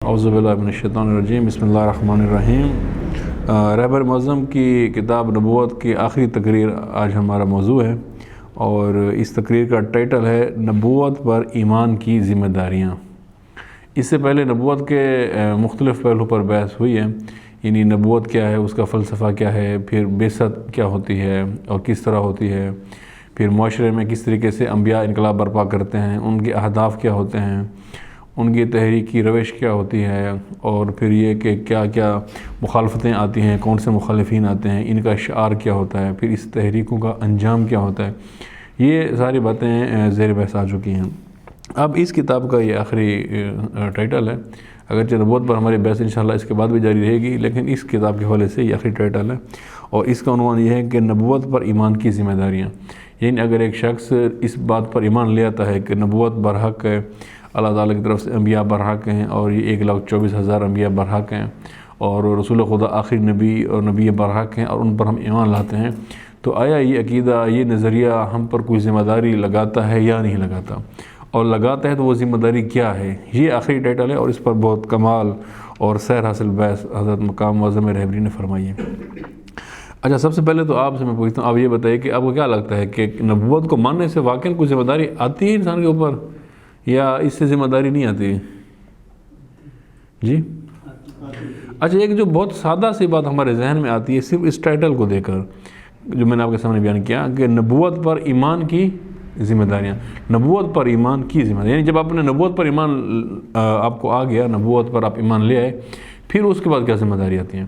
اعوذ باللہ من الشیطان الرجیم، بسم اللہ الرحمن الرحیم۔ رہبر معظم کی کتاب نبوت کی آخری تقریر آج ہمارا موضوع ہے، اور اس تقریر کا ٹائٹل ہے نبوت پر ایمان کی ذمہ داریاں۔ اس سے پہلے نبوت کے مختلف پہلو پر بحث ہوئی ہے، یعنی نبوت کیا ہے، اس کا فلسفہ کیا ہے، پھر بعثت کیا ہوتی ہے اور کس طرح ہوتی ہے، پھر معاشرے میں کس طریقے سے انبیاء انقلاب برپا کرتے ہیں، ان کے اہداف کیا ہوتے ہیں، ان کی تحریکی روش کیا ہوتی ہے، اور پھر یہ کہ کیا کیا مخالفتیں آتی ہیں، کون سے مخالفین آتے ہیں، ان کا شعار کیا ہوتا ہے، پھر اس تحریکوں کا انجام کیا ہوتا ہے۔ یہ ساری باتیں زیر بحث آ چکی ہیں۔ اب اس کتاب کا یہ آخری ٹائٹل ہے، اگرچہ نبوت پر ہماری بحث انشاءاللہ اس کے بعد بھی جاری رہے گی، لیکن اس کتاب کے حوالے سے یہ آخری ٹائٹل ہے، اور اس کا عنوان یہ ہے کہ نبوت پر ایمان کی ذمہ داریاں۔ یعنی اگر ایک شخص اس بات پر ایمان لے آتا ہے کہ نبوت برحق ہے، اللہ تعالیٰ کی طرف سے انبیاء برحق ہیں، اور یہ 1,24,000 انبیاء برحق ہیں، اور رسول خدا آخری نبی اور نبی برحق ہیں، اور ان پر ہم ایمان لاتے ہیں، تو آیا یہ عقیدہ، یہ نظریہ ہم پر کوئی ذمہ داری لگاتا ہے یا نہیں لگاتا؟ اور لگاتا ہے تو وہ ذمہ داری کیا ہے؟ یہ آخری ٹائٹل ہے، اور اس پر بہت کمال اور سیر حاصل بحث حضرت مقام معظم رہبری نے فرمائی ہے۔ اچھا، سب سے پہلے تو آپ سے میں پوچھتا ہوں، آپ یہ بتائیے کہ آپ کو کیا لگتا ہے کہ نبوت کو ماننے سے واقعی کوئی ذمہ داری آتی ہے انسان کے اوپر، یا اس سے ذمہ داری نہیں آتی؟ جی اچھا، ایک جو بہت سادہ سی بات ہمارے ذہن میں آتی ہے صرف اس ٹائٹل کو دیکھ کر، جو میں نے آپ کے سامنے بیان کیا کہ نبوت پر ایمان کی ذمہ داریاں، نبوت پر ایمان کی ذمہ داریاں، یعنی جب آپ نے نبوت پر ایمان آپ کو آ گیا، نبوت پر آپ ایمان لے آئے، پھر اس کے بعد کیا ذمہ داری آتی ہیں؟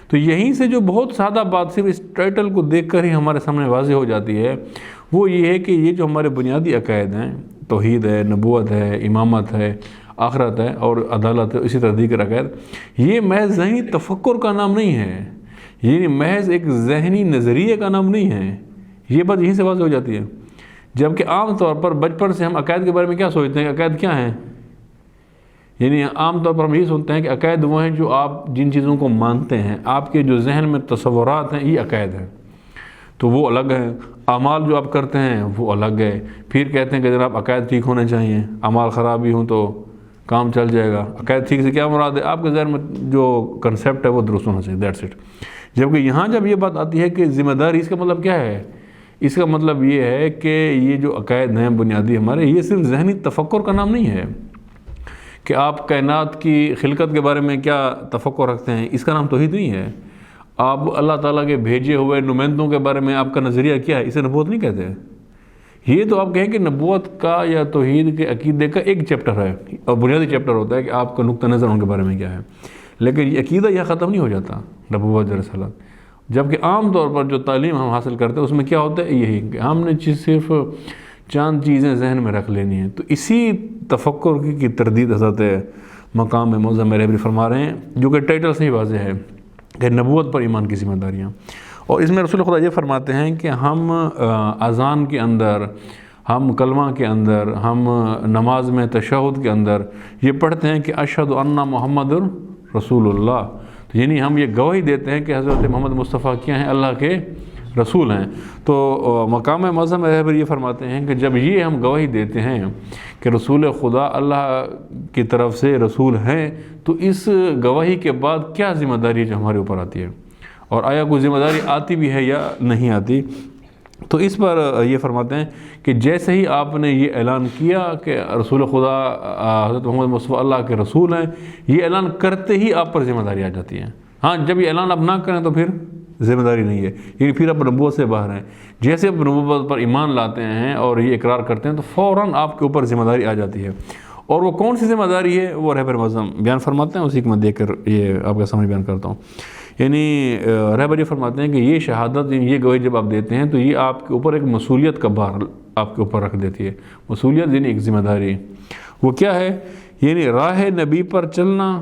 تو یہیں سے جو بہت سادہ بات صرف اس ٹائٹل کو دیکھ کر ہی ہمارے سامنے واضح ہو جاتی ہے، وہ یہ ہے کہ یہ جو ہمارے بنیادی عقائد ہیں، توحید ہے، نبوت ہے، امامت ہے، آخرت ہے اور عدالت ہے، اسی طرح دیگر عقائد، یہ محض ذہنی تفکر کا نام نہیں ہے، یہ محض ایک ذہنی نظریے کا نام نہیں ہے۔ یہ بات یہیں سے واضح ہو جاتی ہے، جبکہ عام طور پر بچپن سے ہم عقائد کے بارے میں کیا سوچتے ہیں کہ عقائد کیا ہیں؟ یعنی عام طور پر ہم یہ سنتے ہیں کہ عقائد وہ ہیں جو آپ جن چیزوں کو مانتے ہیں، آپ کے جو ذہن میں تصورات ہیں، یہ عقائد ہیں، تو وہ الگ ہیں۔ اعمال جو آپ کرتے ہیں وہ الگ ہے، پھر کہتے ہیں کہ جناب عقائد ٹھیک ہونے چاہیے، اعمال خراب بھی ہوں تو کام چل جائے گا۔ عقائد ٹھیک سے کیا مراد ہے؟ آپ کے ذہن میں جو کنسیپٹ ہے وہ درست ہونا چاہیے، دیٹس اٹ۔ جبکہ یہاں جب یہ بات آتی ہے کہ ذمہ داری، اس کا مطلب کیا ہے؟ اس کا مطلب یہ ہے کہ یہ جو عقائد ہیں بنیادی ہمارے، یہ صرف ذہنی تفکر کا نام نہیں ہے کہ آپ کائنات کی خلقت کے بارے میں کیا تفکر رکھتے ہیں، اس کا نام توحید نہیں ہے۔ آپ اللہ تعالیٰ کے بھیجے ہوئے نمائندوں کے بارے میں آپ کا نظریہ کیا ہے، اسے نبوت نہیں کہتے۔ یہ تو آپ کہیں کہ نبوت کا یا توحید کے عقیدے کا ایک چیپٹر ہے، اور بنیادی چیپٹر ہوتا ہے کہ آپ کا نقطہ نظر ان کے بارے میں کیا ہے، لیکن یہ عقیدہ یہ ختم نہیں ہو جاتا نبوت رسالت۔ جبکہ عام طور پر جو تعلیم ہم حاصل کرتے ہیں اس میں کیا ہوتا ہے، یہی کہ ہم نے صرف چند چیزیں ذہن میں رکھ لینی ہیں۔ تو اسی تفکر کی تردید حضرت مقام معظم رہبری فرما رہے ہیں، جو کہ ٹائٹل سے ہی واضح ہے کہ نبوت پر ایمان کی ذمہ داریاں۔ اور اس میں رسول خدا یہ فرماتے ہیں کہ ہم اذان کے اندر، ہم کلمہ کے اندر، ہم نماز میں تشہد کے اندر یہ پڑھتے ہیں کہ اشہد ان محمد رسول اللہ، تو یعنی ہم یہ گواہی دیتے ہیں کہ حضرت محمد مصطفیٰ کیا ہیں، اللہ کے رسول ہیں۔ تو مقام معظم رہبری یہ فرماتے ہیں کہ جب یہ ہم گواہی دیتے ہیں کہ رسول خدا اللہ کی طرف سے رسول ہیں، تو اس گواہی کے بعد کیا ذمہ داری جو ہمارے اوپر آتی ہے، اور آیا کوئی ذمہ داری آتی بھی ہے یا نہیں آتی؟ تو اس پر یہ فرماتے ہیں کہ جیسے ہی آپ نے یہ اعلان کیا کہ رسول خدا حضرت محمد مصطفیٰ اللہ کے رسول ہیں، یہ اعلان کرتے ہی آپ پر ذمہ داری آ جاتی ہے۔ ہاں، جب یہ اعلان آپ نہ کریں تو پھر ذمہ داری نہیں ہے، یعنی پھر آپ نبوت سے باہر ہیں۔ جیسے آپ نبوت پر ایمان لاتے ہیں اور یہ اقرار کرتے ہیں تو فوراً آپ کے اوپر ذمہ داری آ جاتی ہے، اور وہ کون سی ذمہ داری ہے وہ رہبر معظم بیان فرماتے ہیں، اسی کو میں دیکھ کر یہ آپ کے سامنے بیان کرتا ہوں۔ یعنی رہبر یہ فرماتے ہیں کہ یہ شہادت، یہ گواہی جب آپ دیتے ہیں تو یہ آپ کے اوپر ایک مسئولیت کا بار آپ کے اوپر رکھ دیتی ہے۔ مسئولیت یعنی ایک ذمہ داری، وہ کیا ہے؟ یعنی راہ نبی پر چلنا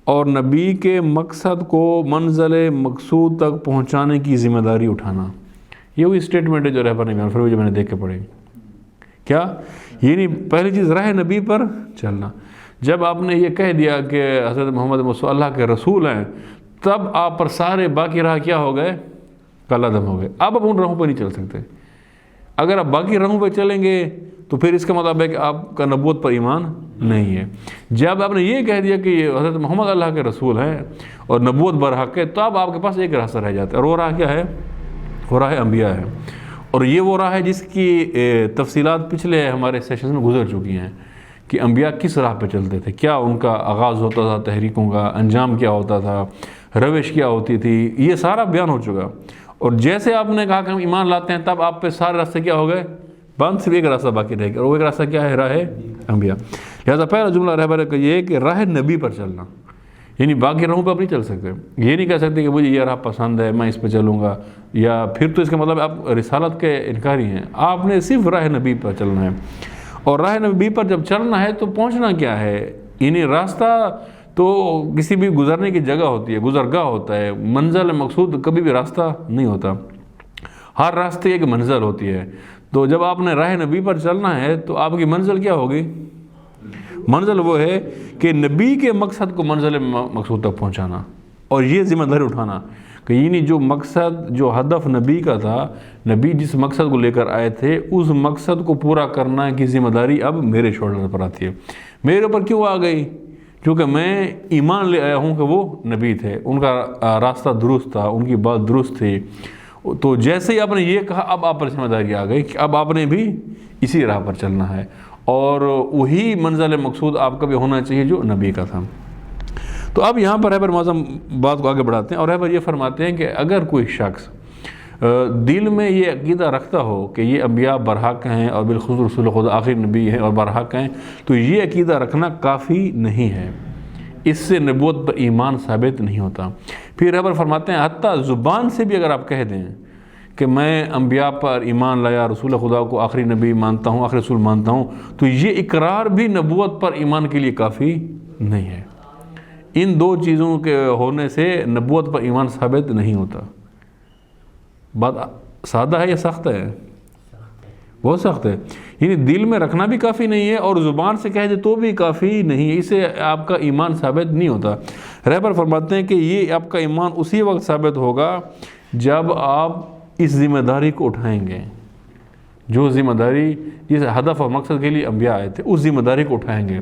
اور نبی کے مقصد کو منزل مقصود تک پہنچانے کی ذمہ داری اٹھانا۔ یہ وہی اسٹیٹمنٹ ہے جو رہبر نے بیان فرمائی، جو میں نے دیکھ کے پڑھی۔ کیا؟ یعنی پہلی چیز راہ نبی پر چلنا۔ جب آپ نے یہ کہہ دیا کہ حضرت محمد مصطفیٰ اللہ کے رسول ہیں، تب آپ پر سارے باقی راہ کیا ہو گئے؟ کالعدم ہو گئے۔ اب ان راہوں پر نہیں چل سکتے۔ اگر آپ باقی راہوں پہ چلیں گے تو پھر اس کا مطلب ہے کہ آپ کا نبوت پر ایمان نہیں ہے۔ جب آپ نے یہ کہہ دیا کہ یہ حضرت محمد اللہ کے رسول ہیں اور نبوت برحق ہے، تو اب آپ کے پاس ایک راستہ رہ جاتا ہے، اور وہ راہ کیا ہے؟ وہ راہ انبیاء ہے، اور یہ وہ راہ ہے جس کی تفصیلات پچھلے ہمارے سیشنز میں گزر چکی ہیں کہ انبیاء کس راہ پہ چلتے تھے، کیا ان کا آغاز ہوتا تھا تحریکوں کا، انجام کیا ہوتا تھا، روش کیا ہوتی تھی، یہ سارا بیان ہو چکا۔ اور جیسے آپ نے کہا کہ ہم ایمان لاتے ہیں، تب آپ پہ سارے راستے کیا ہو گئے؟ بند، صرف ایک راستہ باقی رہ گیا، اور وہ ایک راستہ کیا ہے؟ راہ انبیاء۔ لہٰذا پہلا جملہ رہبر کا یہ ہے کہ راہ نبی پر چلنا، یعنی باقی راہوں پہ آپ نہیں چل سکتے۔ یہ نہیں کہہ سکتے کہ مجھے یہ راہ پسند ہے میں اس پہ چلوں گا، یا پھر تو اس کا مطلب آپ رسالت کے انکاری ہیں۔ آپ نے صرف راہ نبی پر چلنا ہے، اور راہ نبی پر جب چلنا ہے تو پہنچنا کیا ہے؟ یعنی راستہ تو کسی بھی گزرنے کی جگہ ہوتی ہے، گزرگاہ ہوتا ہے، منزل مقصود کبھی بھی راستہ نہیں ہوتا، ہر راستے ایک منزل ہوتی ہے۔ تو جب آپ نے راہ نبی پر چلنا ہے تو آپ کی منزل کیا ہوگی؟ منزل وہ ہے کہ نبی کے مقصد کو منزل مقصود تک پہنچانا، اور یہ ذمہ داری اٹھانا کہ یعنی جو مقصد، جو ہدف نبی کا تھا، نبی جس مقصد کو لے کر آئے تھے، اس مقصد کو پورا کرنا کی ذمہ داری اب میرے شولڈر پر آتی ہے۔ میرے اوپر کیوں آ گئی؟ کیونکہ میں ایمان لے آیا ہوں کہ وہ نبی تھے، ان کا راستہ درست تھا، ان کی بات درست تھی۔ تو جیسے ہی آپ نے یہ کہا، اب آپ پر ذمہ داری آ گئی کہ اب آپ نے بھی اسی راہ پر چلنا ہے، اور وہی منزل مقصود آپ کا بھی ہونا چاہیے جو نبی کا تھا۔ تو اب یہاں پر رہبر معظم بات کو آگے بڑھاتے ہیں، اور رہبر یہ فرماتے ہیں کہ اگر کوئی شخص دل میں یہ عقیدہ رکھتا ہو کہ یہ انبیاء برحق ہیں اور بالخصوص رسول خدا آخری نبی ہیں اور برحق ہیں، تو یہ عقیدہ رکھنا کافی نہیں ہے، اس سے نبوت پر ایمان ثابت نہیں ہوتا۔ پھر رہبر فرماتے ہیں حتیٰ زبان سے بھی اگر آپ کہہ دیں کہ میں انبیاء پر ایمان لایا، رسول خدا کو آخری نبی مانتا ہوں، آخری رسول مانتا ہوں، تو یہ اقرار بھی نبوت پر ایمان کے لیے کافی نہیں ہے۔ ان دو چیزوں کے ہونے سے نبوت پر ایمان ثابت نہیں ہوتا۔ بات سادہ ہے یا سخت ہے؟ بہت سخت ہے۔ یعنی دل میں رکھنا بھی کافی نہیں ہے، اور زبان سے کہہ دے تو بھی کافی نہیں ہے، اس سے آپ کا ایمان ثابت نہیں ہوتا۔ رہبر فرماتے ہیں کہ یہ آپ کا ایمان اسی وقت ثابت ہوگا جب آپ اس ذمہ داری کو اٹھائیں گے، جو ذمہ داری جس ہدف اور مقصد کے لیے انبیاء آئے تھے، اس ذمہ داری کو اٹھائیں گے،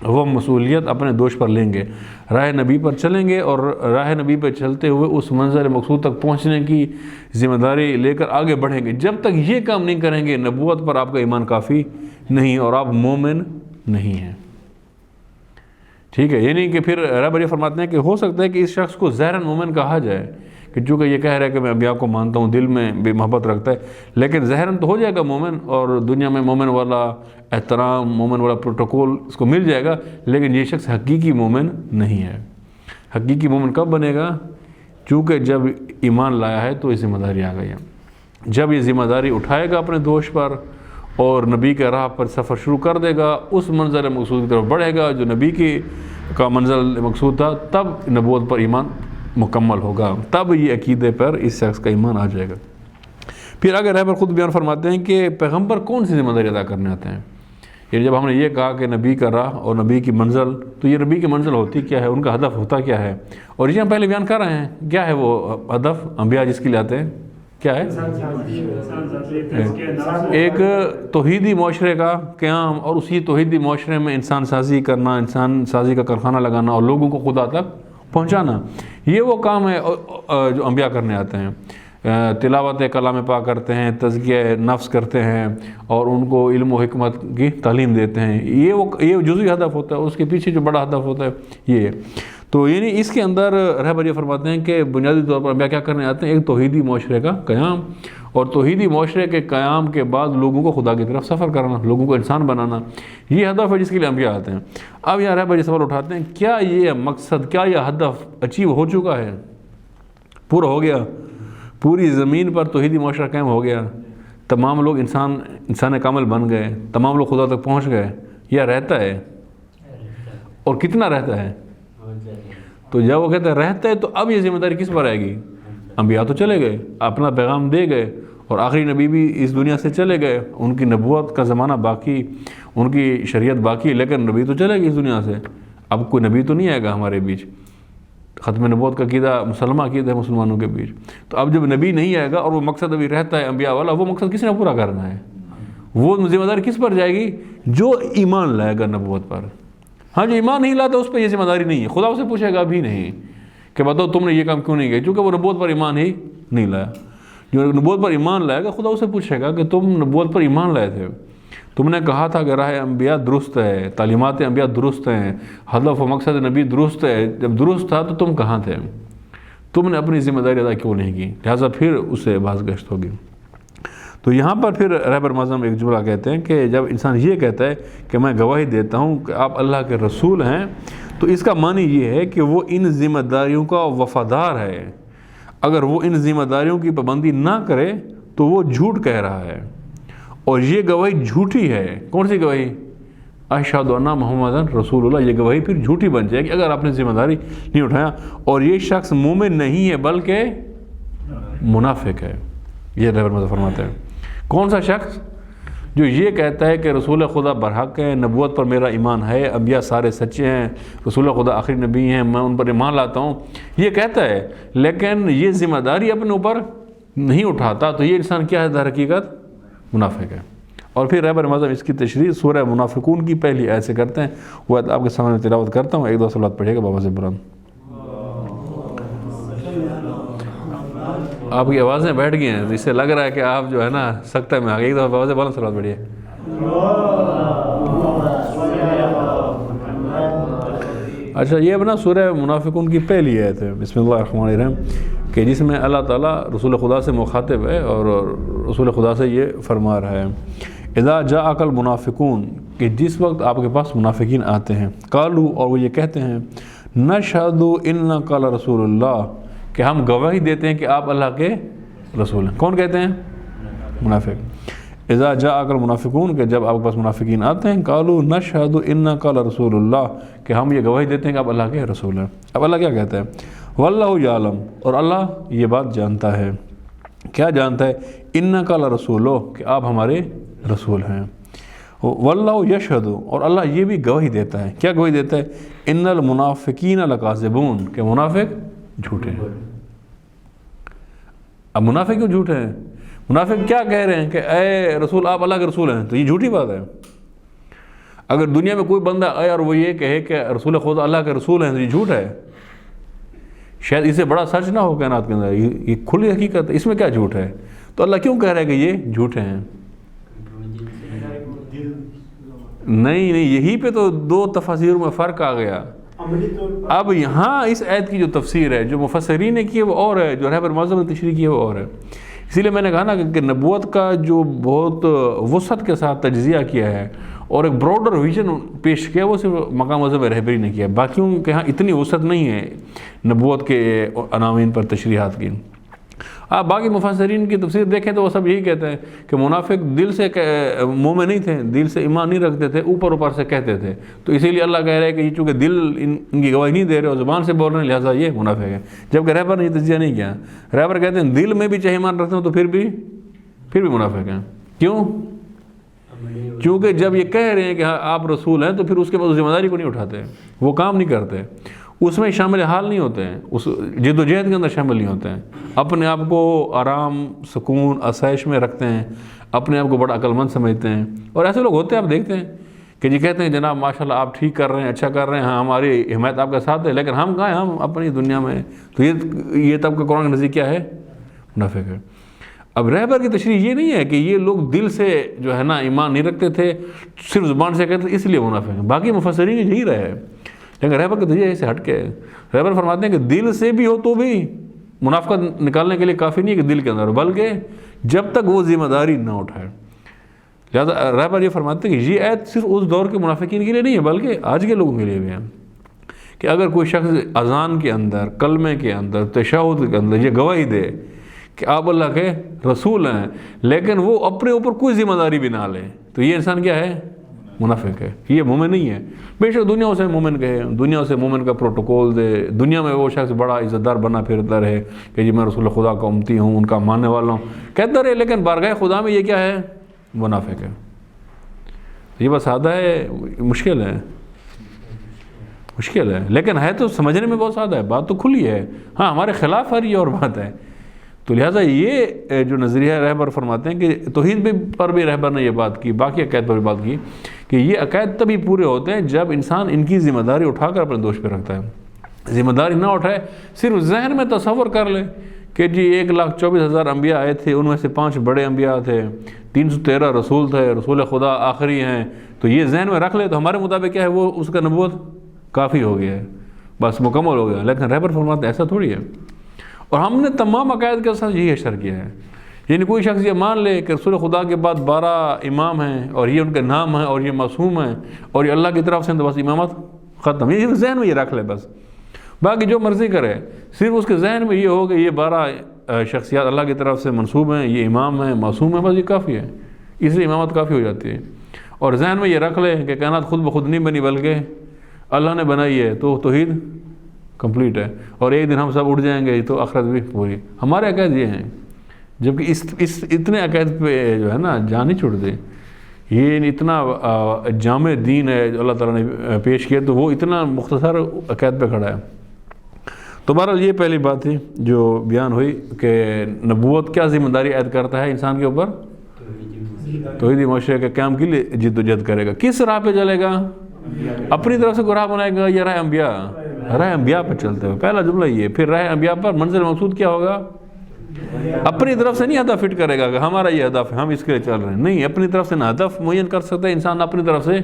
وہ مسئولیت اپنے دوش پر لیں گے، راہ نبی پر چلیں گے، اور راہ نبی پر چلتے ہوئے اس منزل مقصود تک پہنچنے کی ذمہ داری لے کر آگے بڑھیں گے۔ جب تک یہ کام نہیں کریں گے، نبوت پر آپ کا ایمان کافی نہیں، اور آپ مومن نہیں ہیں۔ ٹھیک ہے، یعنی کہ پھر رب یہ فرماتے ہیں کہ ہو سکتا ہے کہ اس شخص کو ظاہراً مومن کہا جائے کہ چونکہ یہ کہہ رہا ہے کہ میں انبیاء کو مانتا ہوں، دل میں بے محبت رکھتا ہے، لیکن ظاہراً تو ہو جائے گا مومن، اور دنیا میں مومن والا احترام، مومن والا پروٹوکول اس کو مل جائے گا، لیکن یہ شخص حقیقی مومن نہیں ہے۔ حقیقی مومن کب بنے گا؟ چونکہ جب ایمان لایا ہے تو یہ ذمہ داری آ گئی ہے۔ جب یہ ذمہ داری اٹھائے گا اپنے دوش پر اور نبی کے راہ پر سفر شروع کر دے گا، اس منزل مقصود کی طرف بڑھے گا جو نبی کا منزل مقصود تھا، تب نبوت پر ایمان مکمل ہوگا، تب یہ عقیدے پر اس شخص کا ایمان آ جائے گا۔ پھر آگے رہبر خود بیان فرماتے ہیں کہ پیغمبر کون سی ذمہ داری ادا کرنے آتے ہیں؟ یعنی جب ہم نے یہ کہا کہ نبی کا راہ اور نبی کی منزل، تو یہ نبی کی منزل ہوتی کیا ہے، ان کا ہدف ہوتا کیا ہے؟ اور یہ ہم پہلے بیان کر رہے ہیں، کیا ہے وہ ہدف انبیاء جس کے لیے آتے ہیں؟ کیا ہے؟ ایک توحیدی معاشرے کا قیام، اور اسی توحیدی معاشرے میں انسان سازی کرنا، انسان سازی کا کارخانہ لگانا، اور لوگوں کو خدا تک پہنچانا، یہ وہ کام ہے جو انبیاء کرنے آتے ہیں۔ تلاوت کلام پاک کرتے ہیں، تزکیہ نفس کرتے ہیں، اور ان کو علم و حکمت کی تعلیم دیتے ہیں، یہ جزوی ہدف ہوتا ہے، اس کے پیچھے جو بڑا ہدف ہوتا ہے یہ ہے۔ تو یعنی اس کے اندر رہبر یہ فرماتے ہیں کہ بنیادی طور پر انبیاء کیا کرنے آتے ہیں؟ ایک توحیدی معاشرے کا قیام، اور توحیدی معاشرے کے قیام کے بعد لوگوں کو خدا کی طرف سفر کرنا، لوگوں کو انسان بنانا، یہ ہدف ہے جس کے لیے انبیاء آتے ہیں۔ اب یہاں رہبر یہ سوال اٹھاتے ہیں، کیا یہ مقصد، کیا یہ ہدف اچیو ہو چکا ہے، پورا ہو گیا، پوری زمین پر توحیدی معاشرہ قائم ہو گیا، تمام لوگ انسان کامل بن گئے، تمام لوگ خدا تک پہنچ گئے، یا رہتا ہے؟ اور کتنا رہتا ہے؟ تو جب وہ کہتے ہیں رہتا ہے، تو اب یہ ذمہ داری کس پر آئے گی؟ انبیاء تو چلے گئے، اپنا پیغام دے گئے، اور آخری نبی بھی اس دنیا سے چلے گئے، ان کی نبوت کا زمانہ باقی، ان کی شریعت باقی، لیکن نبی تو چلے گئے اس دنیا سے، اب کوئی نبی تو نہیں آئے گا ہمارے بیچ۔ ختم نبوت کا عقیدہ مسلمہ عقیدہ ہے مسلمانوں کے بیچ. تو اب جب نبی نہیں آئے گا اور وہ مقصد ابھی رہتا ہے انبیاء والا، وہ مقصد کس نے پورا کرنا ہے؟ وہ ذمہ داری کس پر جائے گی؟ جو ایمان لائے گا نبوت پر. ہاں جو ایمان نہیں لاتا اس پہ یہ ذمہ داری نہیں ہے. خدا اسے پوچھے گا بھی نہیں کہ بتاؤ تم نے یہ کام کیوں نہیں کیا، کیونکہ وہ نبوت پر ایمان ہی نہیں لایا. جو نبوت پر ایمان لائے گا خدا اسے پوچھے گا کہ تم نبوت پر ایمان لائے تھے، تم نے کہا تھا کہ راہ انبیاء درست ہے، تعلیمات انبیاء درست ہیں، ہدف و مقصد نبی درست ہے. جب درست تھا تو تم کہاں تھے؟ تم نے اپنی ذمہ داری ادا کیوں نہیں کی؟ لہٰذا پھر اسے باز گشت ہوگی. تو یہاں پر پھر رہبر معظم ایک جملہ کہتے ہیں کہ جب انسان یہ کہتا ہے کہ میں گواہی دیتا ہوں کہ آپ اللہ کے رسول ہیں، تو اس کا معنی یہ ہے کہ وہ ان ذمہ داریوں کا وفادار ہے. اگر وہ ان ذمہ داریوں کی پابندی نہ کرے تو وہ جھوٹ کہہ رہا ہے، اور یہ گواہی جھوٹی ہے. کون سی گواہی؟ اشہد ان محمد رسول اللہ. یہ گواہی پھر جھوٹی بن جائے گی اگر آپ نے ذمہ داری نہیں اٹھایا. اور یہ شخص مومن نہیں ہے بلکہ منافق ہے. یہ رہبر معظم فرماتے ہیں. کون سا شخص؟ جو یہ کہتا ہے کہ رسول خدا برحق ہے، نبوت پر میرا ایمان ہے، انبیاء سارے سچے ہیں، رسول خدا آخری نبی ہیں، میں ان پر ایمان لاتا ہوں، یہ کہتا ہے لیکن یہ ذمہ داری اپنے اوپر نہیں اٹھاتا، تو یہ انسان کیا ہے در حقیقت؟ منافق ہے. اور پھر رہبر معظم اس کی تشریح سورہ منافقون کی پہلی آیت سے کرتے ہیں. وہ آیت آپ کے سامنے تلاوت کرتا ہوں، ایک دو صلوات پڑھیے گا بابا سے بران. آپ کی آوازیں بیٹھ گئی ہیں، اس سے لگ رہا ہے کہ آپ جو ہے نا سکتہ میں آ گئے. ایک دفعہ بابا سے بلند صلوات پڑھیے. اچھا یہ اپنا سورہ منافقون کی پہلی آیت ہے، بسم اللہ الرحمن الرحیم، کہ جس میں اللہ تعالیٰ رسول خدا سے مخاطب ہے اور رسول خدا سے یہ فرما رہا ہے اذا جاءک المنافقون، کہ جس وقت آپ کے پاس منافقین آتے ہیں، قالوا، اور وہ یہ کہتے ہیں، نشہد انک لرسول اللہ، کہ ہم گواہی دیتے ہیں کہ آپ اللہ کے رسول ہیں. کون کہتے ہیں؟ منافق. اذا جاءک المنافقون، کہ جب آپ کے پاس منافقین آتے ہیں، قالوا نشہد انک لرسول اللہ، کہ ہم یہ گواہی دیتے ہیں کہ آپ اللہ کے رسول ہیں. اب اللہ کیا کہتا ہے؟ واللہ یعلم، اور اللہ یہ بات جانتا ہے. کیا جانتا ہے؟ انک لرسول، کہ آپ ہمارے رسول ہیں. واللہ یشہد، اور اللہ یہ بھی گواہی دیتا ہے. کیا گواہی دیتا ہے؟ ان المنافقین لکاذبون، کہ منافق جھوٹے ہیں. اب منافق کیوں جھوٹے ہیں؟ منافق کیا کہہ رہے ہیں کہ اے رسول آپ اللہ کے رسول ہیں، تو یہ جھوٹی بات ہے. اگر دنیا میں کوئی بندہ آئے اور وہ یہ کہے کہ رسول خدا اللہ کے رسول ہیں، تو یہ جھوٹ ہے. شاید اسے بڑا سچ نہ ہو کائنات کے اندر، یہ کھلی حقیقت ہے. اس میں کیا جھوٹ ہے؟ تو اللہ کیوں کہہ رہا ہے کہ یہ جھوٹے ہیں؟ نہیں، یہی پہ تو دو تفاسیر میں فرق آ گیا. اب یہاں اس آیت کی جو تفسیر ہے، جو مفسرین نے کی ہے وہ اور ہے، جو رہبر معظم نے تشریح کی ہے وہ اور ہے. اسی لیے میں نے کہا نا کہ نبوت کا جو بہت وسعت کے ساتھ تجزیہ کیا ہے اور ایک براڈر ویژن پیش کیا، وہ صرف مقام معظم رہبری نے کیا. باقیوں کے ہاں اتنی وسعت نہیں ہے نبوت کے عناوین پر تشریحات کی. آپ باقی مفسرین کی تفسیر دیکھیں تو وہ سب یہی کہتے ہیں کہ منافق دل سے مومن نہیں تھے، دل سے ایمان نہیں رکھتے تھے، اوپر سے کہتے تھے. تو اسی لیے اللہ کہہ رہے ہیں کہ چونکہ دل ان کی گواہی نہیں دے رہے اور زبان سے بول رہے ہیں، لہٰذا یہ منافق ہے. جبکہ رہبر نے یہ تجزیہ نہیں کیا. رہبر کہتے ہیں دل میں بھی چاہے ایمان رکھتے ہوں تو پھر بھی منافق ہیں. کیوں؟ کیونکہ جب یہ کہہ رہے ہیں کہ آپ رسول ہیں تو پھر اس کے بعد ذمہ داری کو نہیں اٹھاتے، وہ کام نہیں کرتے، اس میں شامل حال نہیں ہوتے ہیں، اس جد و جہد کے اندر شامل نہیں ہوتے ہیں، اپنے آپ کو آرام سکون آسائش میں رکھتے ہیں، اپنے آپ کو بڑا عقل مند سمجھتے ہیں. اور ایسے لوگ ہوتے ہیں، آپ دیکھتے ہیں کہ جی کہتے ہیں جناب ماشاءاللہ آپ ٹھیک کر رہے ہیں، اچھا کر رہے ہیں، ہاں ہماری حمایت آپ کے ساتھ ہے، لیکن ہم کہاں ہیں؟ ہم اپنی دنیا میں. تو یہ طبقہ قرآن کے نزدیک کیا ہے؟ منافق ہے. اب رہبر کی تشریح یہ نہیں ہے کہ یہ لوگ دل سے جو ہے نا ایمان نہیں رکھتے تھے، صرف زبان سے کہتے تھے اس لیے منافق ہیں. باقی مفسرین یہی رہے، لیکن رہبر کا تجزیہ سے ہٹ کے رہبر فرماتے ہیں کہ دل سے بھی ہو تو بھی منافقت نکالنے کے لیے کافی نہیں ہے کہ دل کے اندر، بلکہ جب تک وہ ذمہ داری نہ اٹھائے. لہٰذا رہبر یہ فرماتے ہیں کہ یہ آیت صرف اس دور کے منافقین کے لیے نہیں ہے بلکہ آج کے لوگوں کے لیے بھی ہے، کہ اگر کوئی شخص اذان کے اندر، کلمے کے اندر، تشہد کے اندر یہ گواہی دے کہ آپ اللہ کے رسول ہیں، لیکن وہ اپنے اوپر کوئی ذمہ داری بھی نہ لے، تو یہ انسان کیا ہے؟ منافق ہے. یہ مومن نہیں ہے. بے شک دنیا اسے مومن کہے، دنیا اسے مومن کا پروٹوکول دے، دنیا میں وہ شخص بڑا عزت دار بنا پھرتا رہے کہ جی میں رسول خدا کا امتی ہوں، ان کا ماننے والا ہوں کہتا رہے، لیکن بارگاہ خدا میں یہ کیا ہے؟ منافق ہے. یہ بس سادہ ہے، مشکل ہے. مشکل ہے، لیکن ہے تو سمجھنے میں بہت سادہ ہے، بات تو کھلی ہے، ہاں ہمارے خلاف ہے یہ اور بات ہے۔ تو لہٰذا یہ جو نظریہ رہبر فرماتے ہیں کہ توحید پر بھی رہبر نے یہ بات کی، باقی عقائد پر بھی بات کی کہ یہ عقائد تبھی پورے ہوتے ہیں جب انسان ان کی ذمہ داری اٹھا کر اپنے دوش پہ رکھتا ہے۔ ذمہ داری نہ اٹھائے، صرف ذہن میں تصور کر لے کہ جی 1,24,000 انبیاء آئے تھے، ان میں سے 5 بڑے انبیاء تھے، 313 رسول تھے، رسول خدا آخری ہیں، تو یہ ذہن میں رکھ لے تو ہمارے مطابق کیا ہے وہ اس کا نبوت کافی ہو گیا ہے، بس مکمل ہو گیا۔ لیکن رہبر فرماتے ہیں ایسا تھوڑی ہے، اور ہم نے تمام عقائد کے ساتھ یہی اشر کیا ہے۔ یعنی کوئی شخص یہ مان لے کہ رسول خدا کے بعد 12 امام ہیں اور یہ ان کے نام ہیں اور یہ معصوم ہیں اور یہ اللہ کی طرف سے تو بس امامت ختم، یہ ذہن میں یہ رکھ لے بس، باقی جو مرضی کرے، صرف اس کے ذہن میں یہ ہو کہ یہ 12 شخصیات اللہ کی طرف سے منسوب ہیں، یہ امام ہیں، معصوم ہیں، بس یہ کافی ہے، اس لیے امامت کافی ہو جاتی ہے۔ اور ذہن میں یہ رکھ لے کہ کائنات خود بخود نہیں بنی بلکہ اللہ نے بنائی ہے، تو توحید کمپلیٹ ہے، اور ایک دن ہم سب اٹھ جائیں گے تو آخرت بھی پوری۔ ہمارے عقائد یہ ہیں، جبکہ اس اتنے عقائد پہ جو ہے نا جان نہیں چھوڑ دے، یہ اتنا جامع دین ہے جو اللہ تعالیٰ نے پیش کیا، تو وہ اتنا مختصر عقائد پہ کھڑا ہے۔ تو بہرحال یہ پہلی بات تھی جو بیان ہوئی کہ نبوت کیا ذمہ داری عائد کرتا ہے انسان کے اوپر، توحیدی معاشرے کے قیام کے لیے جد و جہد کرے گا۔ کس راہ پہ چلے گا؟ اپنی طرف سے گراہ بنائے گا یا راہ انبیاء؟ راہ انبیاء پر چلتے ہوئے، پہلا جملہ یہ۔ پھر راہ انبیاء پر منزل مقصود کیا ہوگا؟ اپنی طرف سے نہیں ہدف فٹ کرے گا کہ ہمارا یہ ہدف ہے ہم اس کے لیے چل رہے ہیں، نہیں، اپنی طرف سے نہ ہدف معین کر سکتا ہے انسان، اپنی طرف سے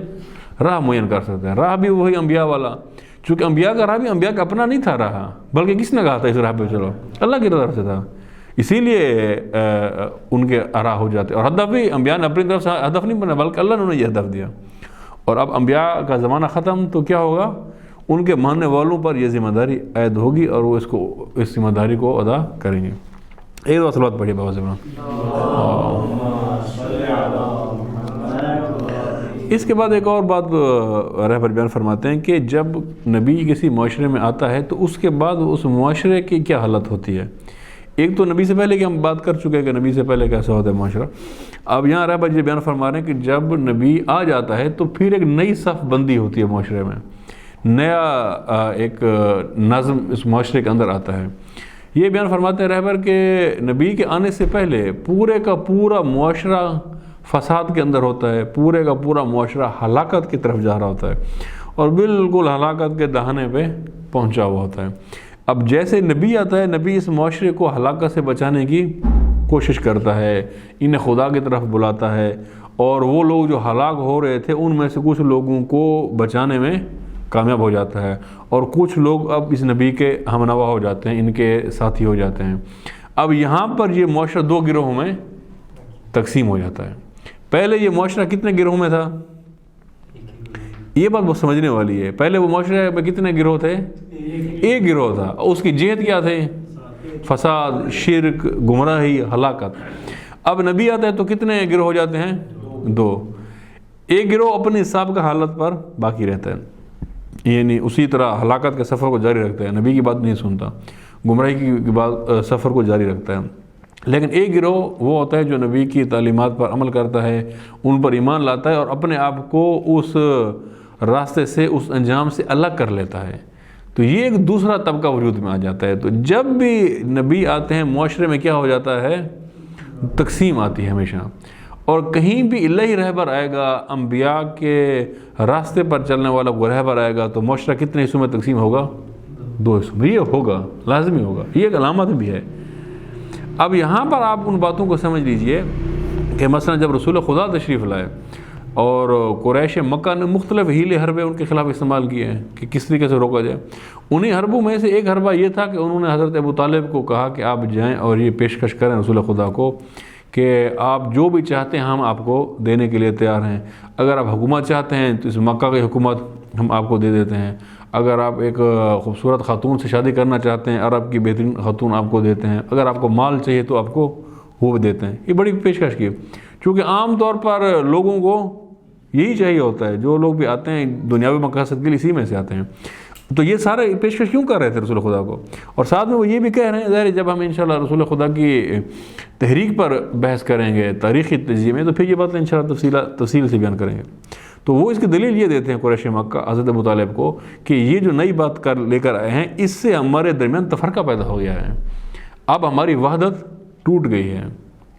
راہ معین کر سکتا ہے۔ راہ بھی وہی انبیاء والا، چونکہ انبیاء کا راہ بھی انبیاء کا اپنا نہیں تھا راہ، بلکہ کس نے کہا تھا اس راہ پہ چلو؟ اللہ کی طرف سے تھا، اسی لیے ان کے راہ ہو جاتے۔ اور ہدف بھی انبیاء نے اپنی طرف سے ہدف نہیں بنا، بلکہ اللہ نے انہیں یہ ہدف دیا۔ اور اب انبیاء کا زمانہ ختم تو کیا ہوگا؟ ان کے ماننے والوں پر یہ ذمہ داری عائد ہوگی اور وہ اس ذمہ داری کو ادا کریں گے۔ ایک دو صلوات پڑھیے بابا سے۔ اس کے بعد ایک اور بات رہبر بیان فرماتے ہیں کہ جب نبی کسی معاشرے میں آتا ہے تو اس کے بعد اس معاشرے کی کیا حالت ہوتی ہے۔ ایک تو نبی سے پہلے کی ہم بات کر چکے ہیں کہ نبی سے پہلے کیسا ہوتا ہے معاشرہ۔ اب یہاں رہبر یہ بیان فرما رہے ہیں کہ جب نبی آ جاتا ہے تو پھر ایک نئی صف بندی ہوتی ہے معاشرے میں، نیا ایک نظم اس معاشرے کے اندر آتا ہے۔ یہ بیان فرماتے ہیں رہبر کہ نبی کے آنے سے پہلے پورے کا پورا معاشرہ فساد کے اندر ہوتا ہے، پورے کا پورا معاشرہ ہلاکت کی طرف جا رہا ہوتا ہے اور بالکل ہلاکت کے دہانے پہ پہنچا ہوا ہوتا ہے۔ اب جیسے نبی آتا ہے، نبی اس معاشرے کو ہلاکت سے بچانے کی کوشش کرتا ہے، انہیں خدا کی طرف بلاتا ہے، اور وہ لوگ جو ہلاک ہو رہے تھے ان میں سے کچھ لوگوں کو بچانے میں کامیاب ہو جاتا ہے، اور کچھ لوگ اب اس نبی کے ہمنوا ہو جاتے ہیں، ان کے ساتھی ہو جاتے ہیں۔ اب یہاں پر یہ معاشرہ 2 گروہوں میں تقسیم ہو جاتا ہے۔ پہلے یہ معاشرہ کتنے گروہ میں تھا؟ یہ بات بہت سمجھنے والی ہے۔ پہلے وہ معاشرے میں کتنے گروہ تھے؟ ایک گروہ تھا، اس کی جہت کیا تھے؟ فساد، شرک، گمراہی، ہلاکت۔ اب نبی آتا ہے تو کتنے گروہ ہو جاتے ہیں؟ 2۔ ایک گروہ اپنی سابقہ حالت پر باقی رہتا ہے، یعنی اسی طرح ہلاکت کے سفر کو جاری رکھتا ہے، نبی کی بات نہیں سنتا، گمراہی کی بات سفر کو جاری رکھتا ہے۔ لیکن ایک گروہ وہ ہوتا ہے جو نبی کی تعلیمات پر عمل کرتا ہے، ان پر ایمان لاتا ہے اور اپنے آپ کو اس راستے سے، اس انجام سے الگ کر لیتا ہے۔ تو یہ ایک دوسرا طبقہ وجود میں آ جاتا ہے۔ تو جب بھی نبی آتے ہیں معاشرے میں کیا ہو جاتا ہے؟ تقسیم آتی ہے ہمیشہ، اور کہیں بھی الہی رہبر آئے گا، انبیاء کے راستے پر چلنے والا وہ رہبر آئے گا تو معاشرہ کتنے حصوں میں تقسیم ہوگا؟ 2 حصوں میں۔ یہ ہوگا، لازمی ہوگا، یہ ایک علامت بھی ہے۔ اب یہاں پر آپ ان باتوں کو سمجھ لیجئے کہ مثلا جب رسول خدا تشریف لائے اور قریش مکہ نے مختلف ہیلے حربے ان کے خلاف استعمال کیے ہیں کہ کس طریقے سے روکا جائے، انہی حربوں میں سے ایک حربہ یہ تھا کہ انہوں نے حضرت ابو طالب کو کہا کہ آپ جائیں اور یہ پیشکش کریں رسول خدا کو کہ آپ جو بھی چاہتے ہیں ہم آپ کو دینے کے لیے تیار ہیں، اگر آپ حکومت چاہتے ہیں تو اس مکہ کی حکومت ہم آپ کو دے دیتے ہیں، اگر آپ ایک خوبصورت خاتون سے شادی کرنا چاہتے ہیں عرب کی بہترین خاتون آپ کو دیتے ہیں، اگر آپ کو مال چاہیے تو آپ کو وہ بھی دیتے ہیں۔ یہ بڑی پیشکش کی، چونکہ عام طور پر لوگوں کو یہی چاہیے ہوتا ہے، جو لوگ بھی آتے ہیں دنیاوی مقاصد کے لیے اسی میں سے آتے ہیں، تو یہ سارے پیشکش کیوں کر رہے تھے رسول خدا کو؟ اور ساتھ میں وہ یہ بھی کہہ رہے ہیں، ظاہر جب ہم انشاءاللہ رسول خدا کی تحریک پر بحث کریں گے، تاریخی تجزیے میں، تو پھر یہ بات انشاءاللہ تفصیل سے بیان کریں گے۔ تو وہ اس کی دلیل یہ دیتے ہیں قریش مکہ حضرت ابو طالب کو کہ یہ جو نئی بات لے کر آئے ہیں اس سے ہمارے درمیان تفرقہ پیدا ہو گیا ہے، اب ہماری وحدت ٹوٹ گئی ہے،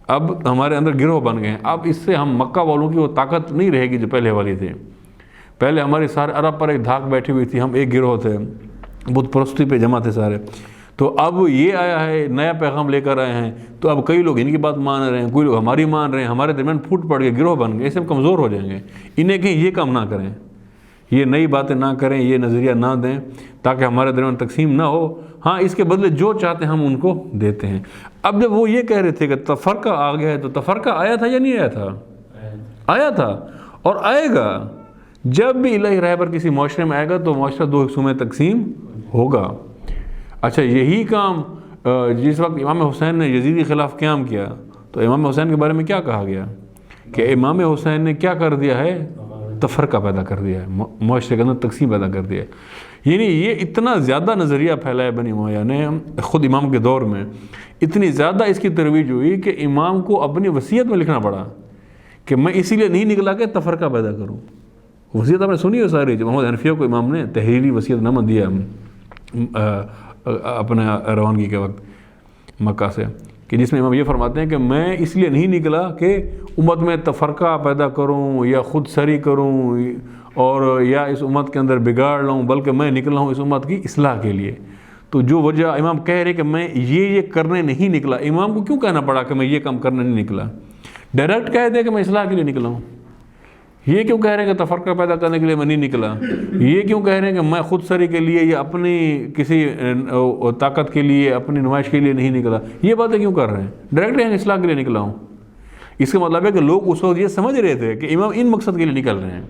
اب ہمارے اندر گروہ بن گئے ہیں، اب اس سے ہم مکہ والوں کی وہ طاقت نہیں رہے گی جو پہلے والی تھی۔ پہلے ہمارے سارے عرب پر ایک دھاک بیٹھی ہوئی تھی، ہم ایک گروہ تھے، بت پرستی پہ جمع تھے سارے، تو اب یہ آیا ہے نیا پیغام لے کر آئے ہیں، تو اب کئی لوگ ان کی بات مان رہے ہیں، کوئی لوگ ہماری مان رہے ہیں، ہمارے درمیان پھوٹ پڑ گئے، گروہ بن گئے، اسے ہم کمزور ہو جائیں گے۔ انہیں کہ یہ کام نہ کریں، یہ نئی باتیں نہ کریں، یہ نظریہ نہ دیں تاکہ ہمارے درمیان تقسیم نہ ہو، ہاں اس کے بدلے جو چاہتے ہیں ہم ان کو دیتے ہیں۔ اب جب وہ یہ کہہ رہے تھے کہ تفرقہ آ گیا ہے، تو تفرقہ آیا تھا یا نہیں آیا تھا؟ آیا تھا اور آئے گا۔ جب بھی الہی رہبر کسی معاشرے میں آئے گا تو معاشرہ دو حصوں میں تقسیم ہوگا۔ اچھا، یہی کام جس وقت امام حسین نے یزید کے خلاف قیام کیا تو امام حسین کے بارے میں کیا کہا گیا کہ امام حسین نے کیا کر دیا ہے؟ تفرقہ پیدا کر دیا ہے، معاشرے کے اندر تقسیم پیدا کر دیا ہے۔ یعنی یہ اتنا زیادہ نظریہ پھیلایا بنی امیہ نے خود امام کے دور میں، اتنی زیادہ اس کی ترویج ہوئی کہ امام کو اپنی وصیت میں لکھنا پڑا کہ میں اسی لیے نہیں نکلا کہ تفرقہ پیدا کروں۔ وصیت آپ نے سنی ہو ساری، جو محمد حنفیہ کو امام نے تحریری وصیت نامہ دیا اپنے روانگی کے وقت مکہ سے، کہ جس میں امام یہ فرماتے ہیں کہ میں اس لیے نہیں نکلا کہ امت میں تفرقہ پیدا کروں یا خود سری کروں اور یا اس امت کے اندر بگاڑ لاؤں، بلکہ میں نکلا ہوں اس امت کی اصلاح کے لیے۔ تو جو وجہ امام کہہ رہے کہ میں یہ کرنے نہیں نکلا، امام کو کیوں کہنا پڑا کہ میں یہ کام کرنے نہیں نکلا؟ ڈائریکٹ کہہ دے کہ میں اصلاح کے لیے نکلا ہوں۔ یہ کیوں کہہ رہے ہیں کہ تفرقہ پیدا کرنے کے لیے میں نہیں نکلا؟ یہ کیوں کہہ رہے ہیں کہ میں خود سری کے لیے یا اپنی کسی طاقت کے لیے، اپنی نمائش کے لیے نہیں نکلا؟ یہ باتیں کیوں کر رہے ہیں؟ ڈائریکٹ کہیں اصلاح کے لیے نکلا ہوں۔ اس کا مطلب ہے کہ لوگ اس وقت یہ سمجھ رہے تھے کہ امام ان مقصد کے لیے نکل رہے ہیں۔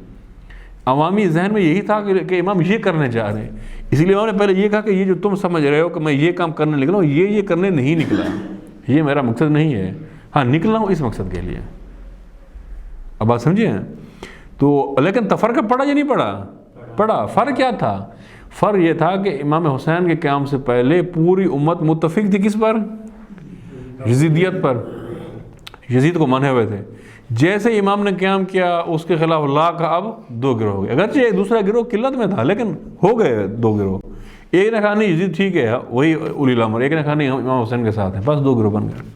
عوامی ذہن میں یہی تھا کہ امام یہ کرنے چاہ رہے ہیں، اس لیے امام نے پہلے یہ کہا کہ یہ جو تم سمجھ رہے ہو کہ میں یہ کام کرنے نکلا ہوں، یہ کرنے نہیں نکلا، یہ میرا مقصد نہیں ہے، ہاں نکلا ہوں اس مقصد کے لیے۔ اب بات سمجھے ہیں؟ تو لیکن تفرقہ پڑا یا نہیں پڑا؟ پڑا۔ فرق کیا تھا؟ فرق یہ تھا کہ امام حسین کے قیام سے پہلے پوری امت متفق تھی کس پر؟ یزیدیت پر، یزید کو مانے ہوئے تھے۔ جیسے امام نے قیام کیا اس کے خلاف لا کا اب دو گروہ ہو گئے، اگرچہ ایک دوسرا گروہ قلت میں تھا لیکن ہو گئے دو گروہ۔ ایک نے کہا نہیں یزید ٹھیک ہے وہی اولی الامر، ایک نے کہا نہیں امام حسین کے ساتھ ہیں، بس دو گروہ بن گئے۔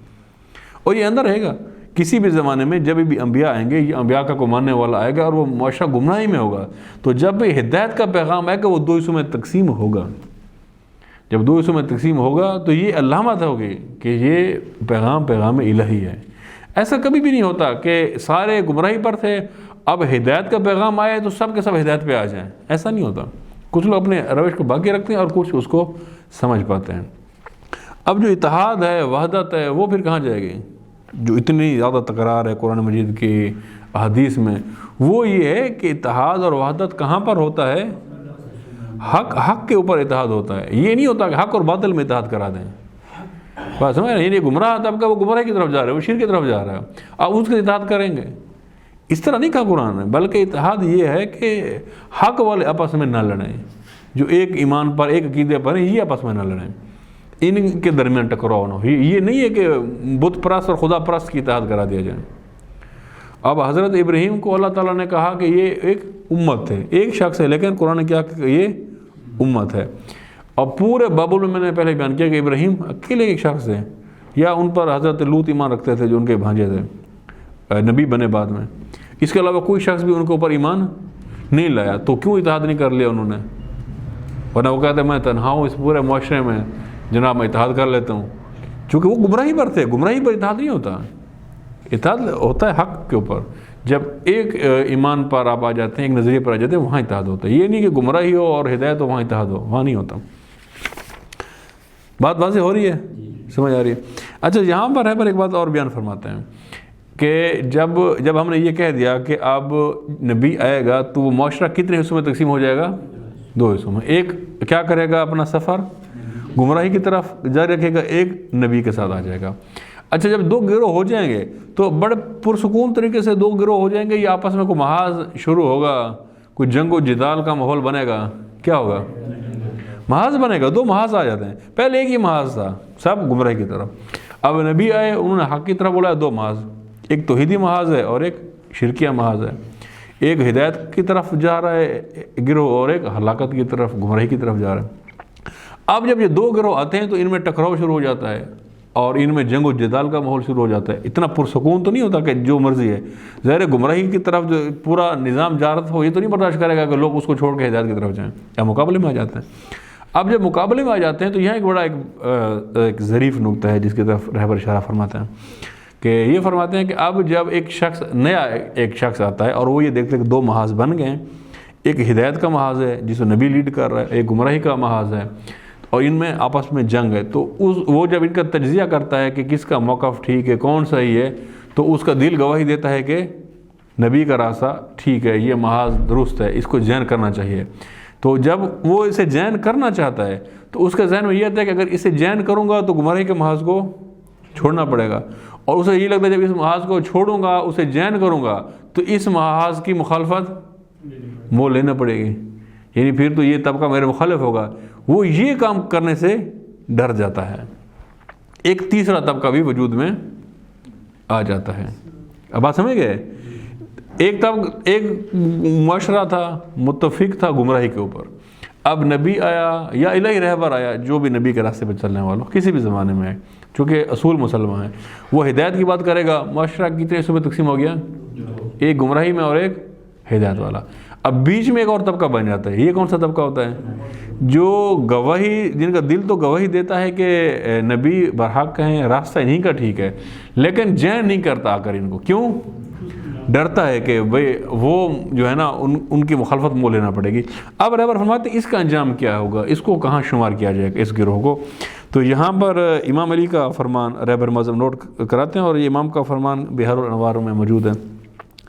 اور یہ اندر رہے گا کسی بھی زمانے میں، جب بھی انبیاء آئیں گے، یہ انبیاء کا کوئی ماننے والا آئے گا اور وہ معاشرہ گمراہی میں ہوگا، تو جب بھی ہدایت کا پیغام آئے گا وہ دو حصوں میں تقسیم ہوگا۔ جب دو حصوں میں تقسیم ہوگا تو یہ علامت ہوگی کہ یہ پیغام الہی ہے۔ ایسا کبھی بھی نہیں ہوتا کہ سارے گمراہی پر تھے، اب ہدایت کا پیغام آئے تو سب کے سب ہدایت پہ آ جائیں، ایسا نہیں ہوتا۔ کچھ لوگ اپنے روش کو باقی رکھتے ہیں اور کچھ اس کو سمجھ پاتے ہیں۔ اب جو اتحاد ہے، وحدت ہے، وہ پھر کہاں جائے گی؟ جو اتنی زیادہ تکرار ہے قرآن مجید کی احادیث میں، وہ یہ ہے کہ اتحاد اور وحدت کہاں پر ہوتا ہے؟ حق کے اوپر اتحاد ہوتا ہے۔ یہ نہیں ہوتا کہ حق اور باطل میں اتحاد کرا دیں، بات سمجھ رہے ہیں؟ یہ گمراہ طبقہ وہ گمراہ کی طرف جا رہا ہے، وہ شرک کی طرف جا رہا ہے، اب اس کے اتحاد کریں گے، اس طرح نہیں کہا قرآن نے، بلکہ اتحاد یہ ہے کہ حق والے آپس میں نہ لڑیں، جو ایک ایمان پر ایک عقیدے پر ہیں یہ آپس میں نہ لڑیں، ان کے درمیان ٹکراؤ نہ ہو۔ یہ نہیں ہے کہ بت پرست اور خدا پرست کی اتحاد کرا دیا جائے۔ اب حضرت ابراہیم کو اللہ تعالیٰ نے کہا کہ یہ ایک امت ہے، ایک شخص ہے، لیکن قرآن نے کیا کہ یہ امت ہے۔ اور پورے بابل میں نے پہلے بیان کیا کہ ابراہیم اکیلے ایک شخص ہے، یا ان پر حضرت لوط ایمان رکھتے تھے جو ان کے بھانجے تھے، نبی بنے بعد میں، اس کے علاوہ کوئی شخص بھی ان کے اوپر ایمان نہیں لایا، تو کیوں اتحاد نہیں کر لیا انہوں نے؟ ورنہ وہ کہتے ہیں میں تنہا ہوں اس پورے معاشرے میں، جناب میں اتحاد کر لیتا ہوں، چونکہ وہ گمراہی پر تھے۔ گمراہی پر اتحاد نہیں ہوتا، اتحاد ہوتا ہے حق کے اوپر۔ جب ایک ایمان پر آپ آ جاتے ہیں، ایک نظریے پر آ جاتے ہیں، وہاں اتحاد ہوتا ہے۔ یہ نہیں کہ گمراہی ہو اور ہدایت ہو وہاں اتحاد ہو، وہاں نہیں ہوتا۔ بات واضح ہو رہی ہے؟ سمجھ آ رہی ہے؟ اچھا، یہاں پر ہے پر ایک بات اور بیان فرماتے ہیں کہ جب ہم نے یہ کہہ دیا کہ اب نبی آئے گا تو وہ معاشرہ کتنے حصوں میں تقسیم ہو جائے گا؟ دو حصوں میں۔ ایک کیا کرے گا؟ اپنا سفر گمراہی کی طرف جاری رکھے گا، ایک نبی کے ساتھ آ جائے گا۔ اچھا، جب دو گروہ ہو جائیں گے تو بڑے پرسکون طریقے سے دو گروہ ہو جائیں گے، یا آپس میں کوئی محاذ شروع ہوگا، کوئی جنگ و جدال کا ماحول بنے گا؟ کیا ہوگا؟ محاذ بنے گا، دو محاذ آ جاتے ہیں۔ پہلے ایک ہی محاذ تھا، سب گمراہی کی طرف، اب نبی آئے انہوں نے حق کی طرف بولا، دو محاذ، ایک توحیدی محاذ ہے اور ایک شرکیہ محاذ ہے۔ ایک ہدایت کی طرف جا رہا ہے گروہ اور ایک ہلاکت کی طرف، گمراہی کی طرف جا رہا ہے۔ اب جب یہ دو گروہ آتے ہیں تو ان میں ٹکراؤ شروع ہو جاتا ہے اور ان میں جنگ و جدال کا ماحول شروع ہو جاتا ہے۔ اتنا پرسکون تو نہیں ہوتا کہ جو مرضی ہے، ظاہر گمراہی کی طرف جو پورا نظام جارت ہو، یہ تو نہیں برداشت کرے گا کہ لوگ اس کو چھوڑ کے ہدایت کی طرف جائیں، یا مقابلے میں آ جاتے ہیں۔ اب جب مقابلے میں آ جاتے ہیں تو یہاں ایک بڑا ایک ظریف نکتہ ہے جس کی طرف رہبر اشارہ فرماتے ہیں کہ یہ فرماتے ہیں کہ اب جب ایک شخص نیا ایک شخص آتا ہے اور وہ یہ دیکھتے ہیں کہ دو محاذ بن گئے ہیں، ایک ہدایت کا محاذ ہے جس کو نبی لیڈ کر رہا ہے، ایک گمراہی کا محاذ ہے، اور ان میں آپس میں جنگ ہے، تو وہ جب ان کا تجزیہ کرتا ہے کہ کس کا موقف ٹھیک ہے، کون صحیح ہے، تو اس کا دل گواہی دیتا ہے کہ نبی کا راستہ ٹھیک ہے، یہ محاذ درست ہے، اس کو جین کرنا چاہیے۔ تو جب وہ اسے جین کرنا چاہتا ہے تو اس کے ذہن میں یہ آتا ہے کہ اگر اسے جین کروں گا تو گمراہی کے محاذ کو چھوڑنا پڑے گا، اور اسے یہ لگتا ہے جب اس محاذ کو چھوڑوں گا، اسے جین کروں گا تو اس محاذ کی مخالفت مول لینا پڑے گی، یعنی پھر تو یہ طبقہ میرے مخالف ہوگا۔ وہ یہ کام کرنے سے ڈر جاتا ہے۔ ایک تیسرا طبقہ بھی وجود میں آ جاتا ہے۔ اب بات سمجھ گئے؟ ایک معاشرہ تھا، متفق تھا گمراہی کے اوپر، اب نبی آیا یا الہی رہبر آیا، جو بھی نبی کے راستے پہ چلنے والوں کسی بھی زمانے میں ہے، چونکہ اصول مسلمان ہیں، وہ ہدایت کی بات کرے گا۔ معاشرہ کتنے حصوں میں تقسیم ہو گیا؟ ایک گمراہی میں اور ایک ہدایت والا۔ اب بیچ میں ایک اور طبقہ بن جاتا ہے۔ یہ کون سا طبقہ ہوتا ہے؟ جو گواہی، جن کا دل تو گواہی دیتا ہے کہ نبی برحق ہیں، راستہ انہی کا ٹھیک ہے، لیکن جین نہیں کرتا آ کر ان کو۔ کیوں؟ ڈرتا ہے کہ بھئی وہ جو ہے نا ان کی مخالفت مول لینا پڑے گی۔ اب رہبر فرماتے ہیں اس کا انجام کیا ہوگا، اس کو کہاں شمار کیا جائے گا، اس گروہ کو؟ تو یہاں پر امام علی کا فرمان رہبر معظم نوٹ کراتے ہیں، اور یہ امام کا فرمان بہار الانوار میں موجود ہے،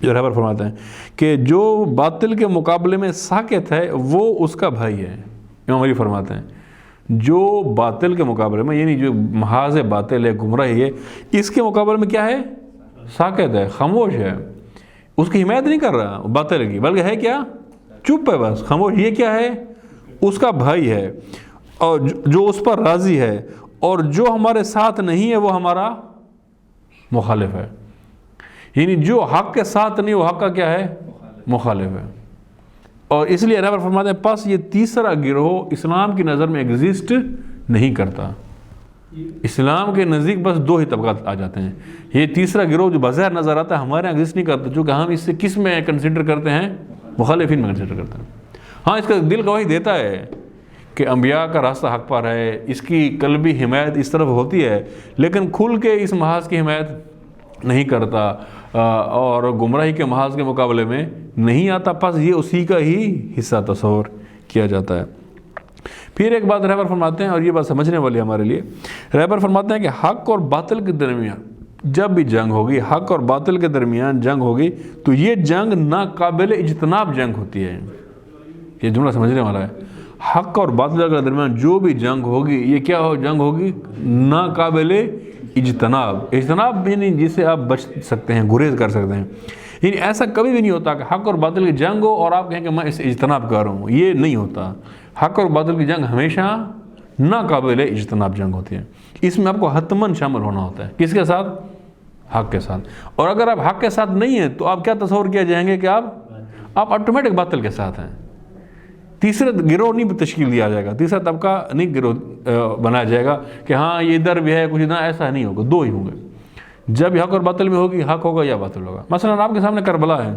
جو رہبر فرماتے ہیں کہ جو باطل کے مقابلے میں ساکت ہے وہ اس کا بھائی ہے۔ امام علی فرماتے ہیں جو باطل کے مقابلے میں، یعنی جو محاذ باطل ہے، گمراہی ہے، اس کے مقابلے میں کیا ہے؟ ساکت ہے، خاموش ہے، اس کی حمایت نہیں کر رہا باطل کی، بلکہ ہے کیا؟ چپ ہے، بس خاموش۔ یہ کیا ہے؟ اس کا بھائی ہے، اور جو اس پر راضی ہے، اور جو ہمارے ساتھ نہیں ہے وہ ہمارا مخالف ہے۔ یعنی جو حق کے ساتھ نہیں، وہ حق کا کیا ہے؟ مخالف ہے۔ اور اس لیے رہبر فرماتے ہیں پس یہ تیسرا گروہ اسلام کی نظر میں ایگزسٹ نہیں کرتا۔ اسلام کے نزدیک بس دو ہی طبقات آ جاتے ہیں۔ یہ تیسرا گروہ جو بظاہر نظر آتا ہے ہمارے ایگزسٹ نہیں کرتا، چونکہ ہم اس سے کس میں کنسیڈر کرتے ہیں؟ مخالفین میں کنسیڈر کرتے ہیں۔ ہاں، اس کا دل گواہی دیتا ہے کہ انبیاء کا راستہ حق پر ہے، اس کی قلبی حمایت اس طرف ہوتی ہے، لیکن کھل کے اس محاذ کی حمایت نہیں کرتا، اور گمراہی کے محاذ کے مقابلے میں نہیں آتا، پس یہ اسی کا ہی حصہ تصور کیا جاتا ہے۔ پھر ایک بات رہبر فرماتے ہیں، اور یہ بات سمجھنے والی ہمارے لیے، رہبر فرماتے ہیں کہ حق اور باطل کے درمیان جب بھی جنگ ہوگی، حق اور باطل کے درمیان جنگ ہوگی، تو یہ جنگ ناقابل اجتناب جنگ ہوتی ہے۔ یہ جملہ سمجھنے والا ہے۔ حق اور باطل کے درمیان جو بھی جنگ ہوگی، یہ کیا جنگ ہوگی؟ ناقابل اجتناب۔ اجتناب یعنی جس سے آپ بچ سکتے ہیں، گریز کر سکتے ہیں۔ یعنی ایسا کبھی بھی نہیں ہوتا کہ حق اور باطل کی جنگ ہو اور آپ کہیں کہ میں اس سے اجتناب کر رہا ہوں، یہ نہیں ہوتا۔ حق اور باطل کی جنگ ہمیشہ ناقابل اجتناب جنگ ہوتی ہے۔ اس میں آپ کو حتماً شامل ہونا ہوتا ہے۔ کس کے ساتھ؟ حق کے ساتھ۔ اور اگر آپ حق کے ساتھ نہیں ہیں تو آپ کیا تصور کیا جائیں گے کہ آپ آٹومیٹک باطل کے ساتھ ہیں۔ تیسرا گروہ نہیں تشکیل دیا جائے گا، تیسرا طبقہ نہیں گروہ بنایا جائے گا کہ ہاں یہ ادھر بھی ہے کچھ نہ، ایسا نہیں ہوگا، دو ہی ہوں گے۔ جب حق اور باطل میں ہوگی، حق ہوگا یا باطل ہوگا۔ مثلا آپ کے سامنے کربلا ہے،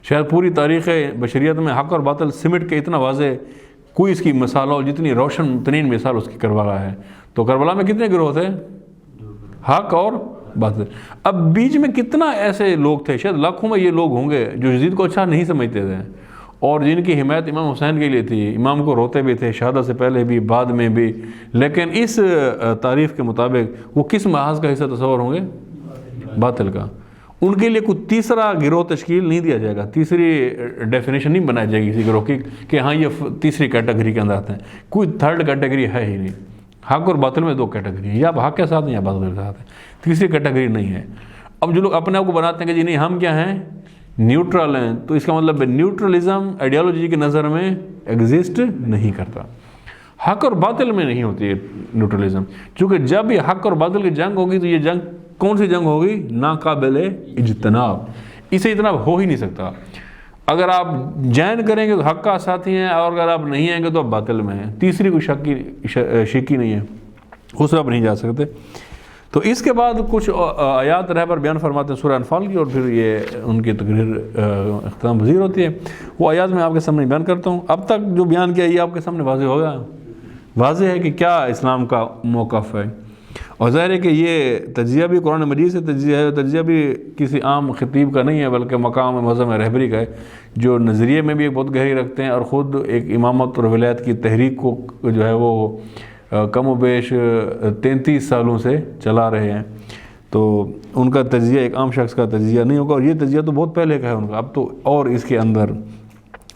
شاید پوری تاریخ بشریت میں حق اور باطل سمٹ کے اتنا واضح کوئی اس کی مثال ہو، جتنی روشن ترین مثال اس کی کربلا ہے۔ تو کربلا میں کتنے گروہ تھے؟ حق اور باطل۔ اب بیچ میں کتنا ایسے لوگ تھے، شاید لاکھوں میں یہ لوگ ہوں گے جو یزید کو اچھا نہیں سمجھتے تھے، اور جن کی حمایت امام حسین کے لیے تھی، امام کو روتے بھی تھے، شہادت سے پہلے بھی بعد میں بھی، لیکن اس تعریف کے مطابق وہ کس محاذ کا حصہ تصور ہوں گے؟ باطل کا۔ ان کے لیے کوئی تیسرا گروہ تشکیل نہیں دیا جائے گا، تیسری ڈیفینیشن نہیں بنائی جائے گی کسی گروہ کی کہ ہاں یہ تیسری کیٹیگری کے اندر آتے ہیں۔ کوئی تھرڈ کیٹیگری ہے ہی نہیں۔ حق اور باطل میں دو کیٹیگری ہیں، یا آپ حق کے ساتھ ہیں یا باطل کے ساتھ ہیں، تیسری کیٹیگری نہیں ہے۔ اب جو لوگ اپنے آپ کو بناتے ہیں کہ جی نہیں ہم کیا ہیں؟ نیوٹرل ہیں، تو اس کا مطلب نیوٹرلزم آئیڈیالوجی کی نظر میں ایگزسٹ نہیں کرتا۔ حق اور باطل میں نہیں ہوتی ہے نیوٹرلزم، چونکہ جب یہ حق اور باطل کی جنگ ہوگی تو یہ جنگ کون سی جنگ ہوگی؟ ناقابل اجتناب۔ اسے اجتناب ہو ہی نہیں سکتا۔ اگر آپ جین کریں گے تو حق کا ساتھی ہیں، اور اگر آپ نہیں آئیں گے تو آپ باطل میں ہیں، تیسری کوئی شکی نہیں ہے، اس پر نہیں جا سکتے۔ تو اس کے بعد کچھ آیات رہبر بیان فرماتے ہیں سورہ انفال کی، اور پھر یہ ان کی تقریر اختتام پذیر ہوتی ہے۔ وہ آیات میں آپ کے سامنے بیان کرتا ہوں۔ اب تک جو بیان کیا یہ آپ کے سامنے واضح ہوگا، واضح ہے کہ کیا اسلام کا موقف ہے، اور ظاہر ہے کہ یہ تجزیہ بھی قرآن مجید سے تجزیہ ہے، تجزیہ بھی کسی عام خطیب کا نہیں ہے بلکہ مقام معظم رہبری کا ہے، جو نظریے میں بھی بہت گہری رکھتے ہیں اور خود ایک امامت اور ولایت کی تحریک کو جو ہے وہ کم و بیش 33 سالوں سے چلا رہے ہیں۔ تو ان کا تجزیہ ایک عام شخص کا تجزیہ نہیں ہوگا، اور یہ تجزیہ تو بہت پہلے کا ہے ان کا، اب تو اور اس کے اندر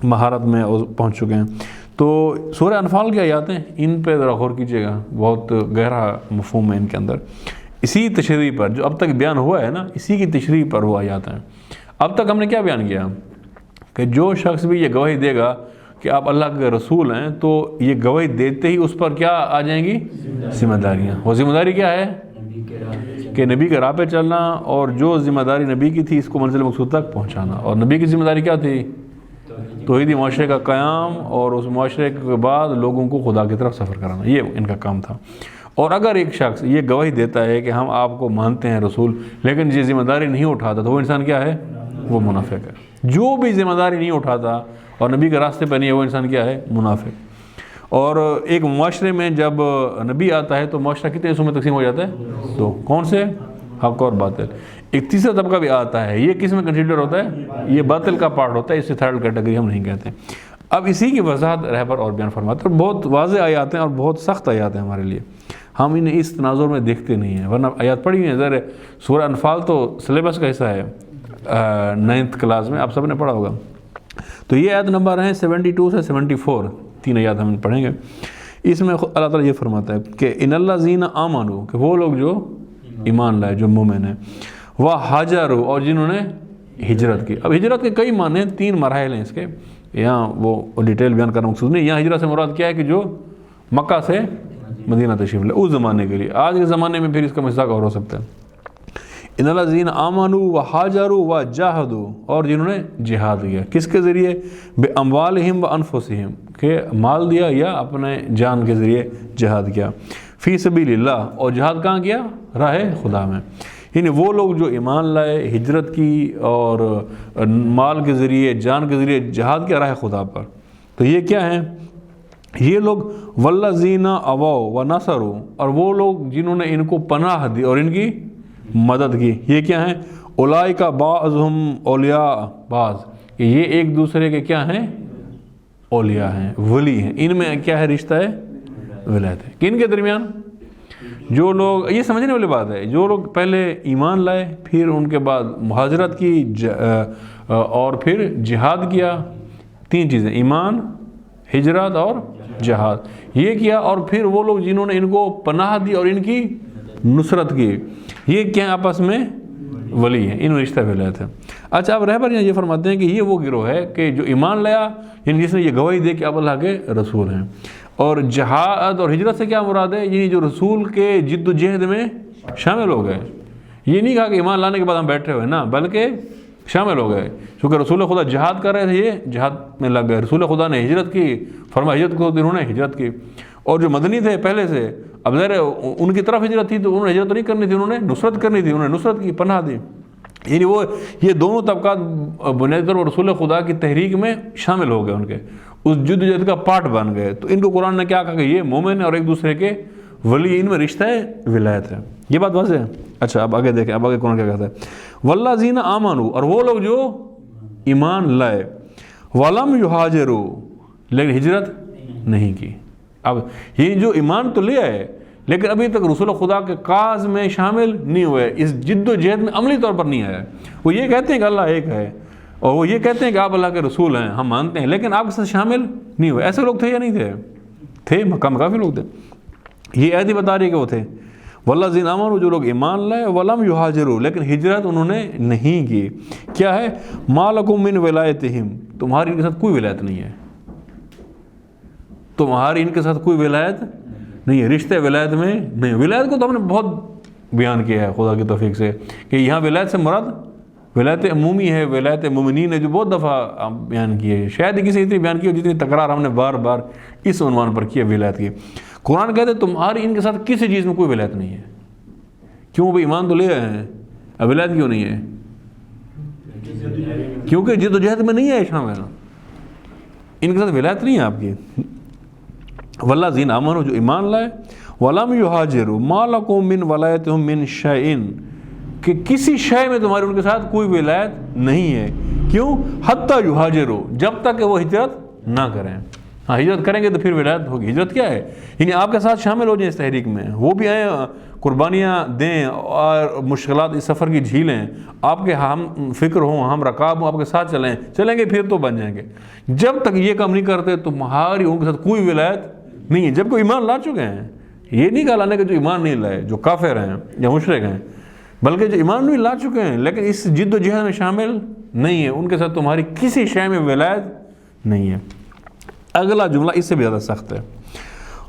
مہارت میں پہنچ چکے ہیں۔ تو سورہ انفال کی آیاتیں ان پہ ذرا غور کیجیے گا، بہت گہرا مفہوم ہے ان کے اندر، اسی تشریح پر جو اب تک بیان ہوا ہے نا، اسی کی تشریح پر وہ آیات ہیں۔ اب تک ہم نے کیا بیان کیا کہ جو شخص بھی یہ گواہی دے گا کہ آپ اللہ کے رسول ہیں، تو یہ گواہی دیتے ہی اس پر کیا آ جائیں گی؟ ذمہ داریاں۔ وہ ذمہ داری کیا ہے کہ نبی کے راہ پہ چلنا، اور جو ذمہ داری نبی کی تھی اس کو منزل مقصود تک پہنچانا۔ اور نبی کی ذمہ داری کیا تھی؟ توحیدی معاشرے کا قیام، اور اس معاشرے کے بعد لوگوں کو خدا کی طرف سفر کرانا، یہ ان کا کام تھا۔ اور اگر ایک شخص یہ گواہی دیتا ہے کہ ہم آپ کو مانتے ہیں رسول، لیکن یہ ذمہ داری نہیں اٹھاتا، تو وہ انسان کیا ہے؟ وہ منافق ہے۔ جو بھی ذمہ داری نہیں اٹھاتا اور نبی کے راستے پہ نہیں ہے، وہ انسان کیا ہے؟ منافق۔ اور ایک معاشرے میں جب نبی آتا ہے تو معاشرہ کتنے حصوں میں تقسیم ہو جاتا ہے؟ تو کون سے؟ حق اور باطل۔ ایک تیسرا طبقہ بھی آتا ہے، یہ کس میں کنسیڈر ہوتا ہے؟ یہ باطل کا پارٹ ہوتا ہے، اسے تھرڈ کیٹیگری ہم نہیں کہتے۔ اب اسی کی وضاحت رہبر اور بیان فرماتے ہیں، اور بہت واضح آیات ہیں اور بہت سخت آیات ہیں ہمارے لیے، ہم انہیں اس تناظر میں دیکھتے نہیں ہیں، ورنہ آیات پڑھی ہوئی ہیں۔ ذرا سورہ انفال تو سلیبس کا حصہ ہے 9th کلاس میں، آپ سب نے پڑھا ہوگا۔ تو یہ آیت نمبر ہیں 72 سے 74، 3 آیات ہم پڑھیں گے۔ اس میں اللہ تعالیٰ یہ فرماتا ہے کہ ان الذین آمنوا، کہ وہ لوگ جو ایمان لائے، جو مومن ہیں، وہاجروا، اور جنہوں نے ہجرت کی۔ اب ہجرت کے کئی معنی ہیں، 3 مراحل ہیں اس کے، یہاں وہ ڈیٹیل بیان کرنا مقصود نہیں۔ یہاں ہجرت سے مراد کیا ہے کہ جو مکہ سے مدینہ تشریف لے اس زمانے کے لیے، آج کے زمانے میں پھر اس کا مصداق اور ہو سکتا ہے۔ ان الذین آمنوا وہاجروا وجاہدوا، اور جنہوں نے جہاد کیا، کس کے ذریعے؟ باموالہم وانفسہم، کہ مال دیا یا اپنے جان کے ذریعے جہاد کیا۔ فی سبیل اللہ، اور جہاد کہاں کیا؟ راہ خدا میں۔ یعنی وہ لوگ جو ایمان لائے، ہجرت کی، اور مال کے ذریعے، جان کے ذریعے جہاد کیا راہ خدا پر، تو یہ کیا ہیں؟ یہ لوگ والذین اووا ونصروا، اور وہ لوگ جنہوں نے ان کو پناہ دی اور ان کی مدد کی، یہ کیا ہیں؟ اولئک بعضهم اولیاء بعض، کہ یہ ایک دوسرے کے کیا ہیں؟ اولیاء ہیں، ولی ہیں۔ ان میں کیا ہے؟ رشتہ ہے ولایت ہے۔ کن کے درمیان؟ جو لوگ، یہ سمجھنے والی بات ہے، جو لوگ پہلے ایمان لائے، پھر ان کے بعد مہاجرت کی، اور پھر جہاد کیا، 3 چیزیں، ایمان، ہجرت اور جہاد، یہ کیا، اور پھر وہ لوگ جنہوں نے ان کو پناہ دی اور ان کی نصرت کی، یہ کیا آپس میں ولی ہیں، ان میں رشتہ ولایت ہے۔ اچھا، اب رہبر یہ فرماتے ہیں کہ یہ وہ گروہ ہے کہ جو ایمان لایا، یعنی جس نے یہ گواہی دے کہ آپ اللہ کے رسول ہیں، اور جہاد اور ہجرت سے کیا مراد ہے؟ یعنی جو رسول کے جد و جہد میں شامل ہو گئے۔ یہ نہیں کہا کہ ایمان لانے کے بعد ہم بیٹھے ہوئے نا، بلکہ شامل ہو گئے، چونکہ رسول خدا جہاد کر رہے تھے، یہ جہاد میں لگ گئے۔ رسول خدا نے ہجرت کی، فرمایا ہجرت کو، انہوں نے ہجرت کی۔ اور جو مدنی تھے پہلے سے، اب ظاہر ان کی طرف ہجرت تھی تو انہوں نے ہجرت نہیں کرنی تھی، انہوں نے نصرت کرنی تھی، انہوں نے نصرت کی، پناہ دی۔ یعنی وہ یہ دونوں طبقات بنیادی طور پر رسول خدا کی تحریک میں شامل ہو گئے، ان کے اس جد و جہد کا پارٹ بن گئے۔ تو ان کو قرآن نے کیا کہا کہ یہ مومن ہیں اور ایک دوسرے کے ولی، ان میں رشتہ ولایت ہے۔ یہ بات واضح ہے۔ اچھا، اب آگے دیکھیں، اب آگے قرآن کیا کہتا ہے؟ والذین آمنوا، اور وہ لوگ جو ایمان لائے، ولم یہاجروا، لیکن ہجرت نہیں کی۔ اب یہ جو ایمان تو لے آئے لیکن ابھی تک رسول خدا کے کاز میں شامل نہیں ہوئے، اس جد و جہد میں عملی طور پر نہیں آیا۔ وہ یہ کہتے ہیں کہ اللہ ایک ہے، اور وہ یہ کہتے ہیں کہ آپ اللہ کے رسول ہیں، ہم مانتے ہیں، لیکن آپ کے ساتھ شامل نہیں ہوئے۔ ایسے لوگ تھے یا نہیں تھے؟ تھے، مکہ میں کافی لوگ تھے۔ یہ عہد بتا رہی ہے کہ وہ تھے۔ والذین آمنوا، جو لوگ ایمان لائے، ولم یہاجروا، لیکن ہجرت انہوں نے نہیں کی۔ کیا ہے؟ ما لکم من ولایتہم، تمہاری ان کے ساتھ کوئی ولایت نہیں ہے، تمہاری ان کے ساتھ کوئی ولایت نہیں ہے، رشتے ولایت میں نہیں۔ ولایت کو تو ہم نے بہت بیان کیا ہے خدا کی توفیق سے، کہ یہاں ولایت سے مراد ولایت عمومی ہے، ولایت مومنین ہے، جو بہت دفعہ بیان کی ہے، شاید ہی کسی اتنی بیان کی ہو جتنی تکرار ہم نے بار بار اس عنوان پر کیا ولایت کی۔ قرآن کہتے ہیں تمہاری ان کے ساتھ کسی چیز میں کوئی ولایت نہیں ہے۔ کیوں بھائی ایمان تو لے آئے ہیں، اب ولایت کیوں نہیں ہے؟ کیونکہ جد و جہد میں نہیں ہے شامل، ان کے ساتھ ولایت نہیں ہے آپ کی۔ والذین آمنوا، جو ایمان لائے، ولم یہاجروا ما لکم من ولایتہم من شیء، کہ کسی شے میں تمہاری ان کے ساتھ کوئی ولایت نہیں ہے۔ کیوں؟ حتی یہاجروا، جب تک کہ وہ ہجرت نہ کریں۔ ہاں ہجرت کریں گے تو پھر ولایت ہوگی۔ ہجرت کیا ہے؟ یعنی آپ کے ساتھ شامل ہو جائیں اس تحریک میں، وہ بھی آئیں، قربانیاں دیں اور مشکلات اس سفر کی جھیلیں، آپ کے ہم فکر ہوں، ہم رکاب ہوں، آپ کے ساتھ چلیں گے پھر تو بن جائیں گے۔ جب تک یہ کام نہیں کرتے تمہاری ان کے ساتھ کوئی ولایت نہیں ہے، جب کوئی ایمان لا چکے ہیں۔ یہ نہیں کہا لانے کہ جو ایمان نہیں لائے، جو کافر ہیں یا مشرک ہیں، بلکہ جو ایمان نہیں لا چکے ہیں لیکن اس جد و جہد میں شامل نہیں ہے، ان کے ساتھ تمہاری کسی شے میں ولایت نہیں ہے۔ اگلا جملہ اس سے بھی زیادہ سخت ہے،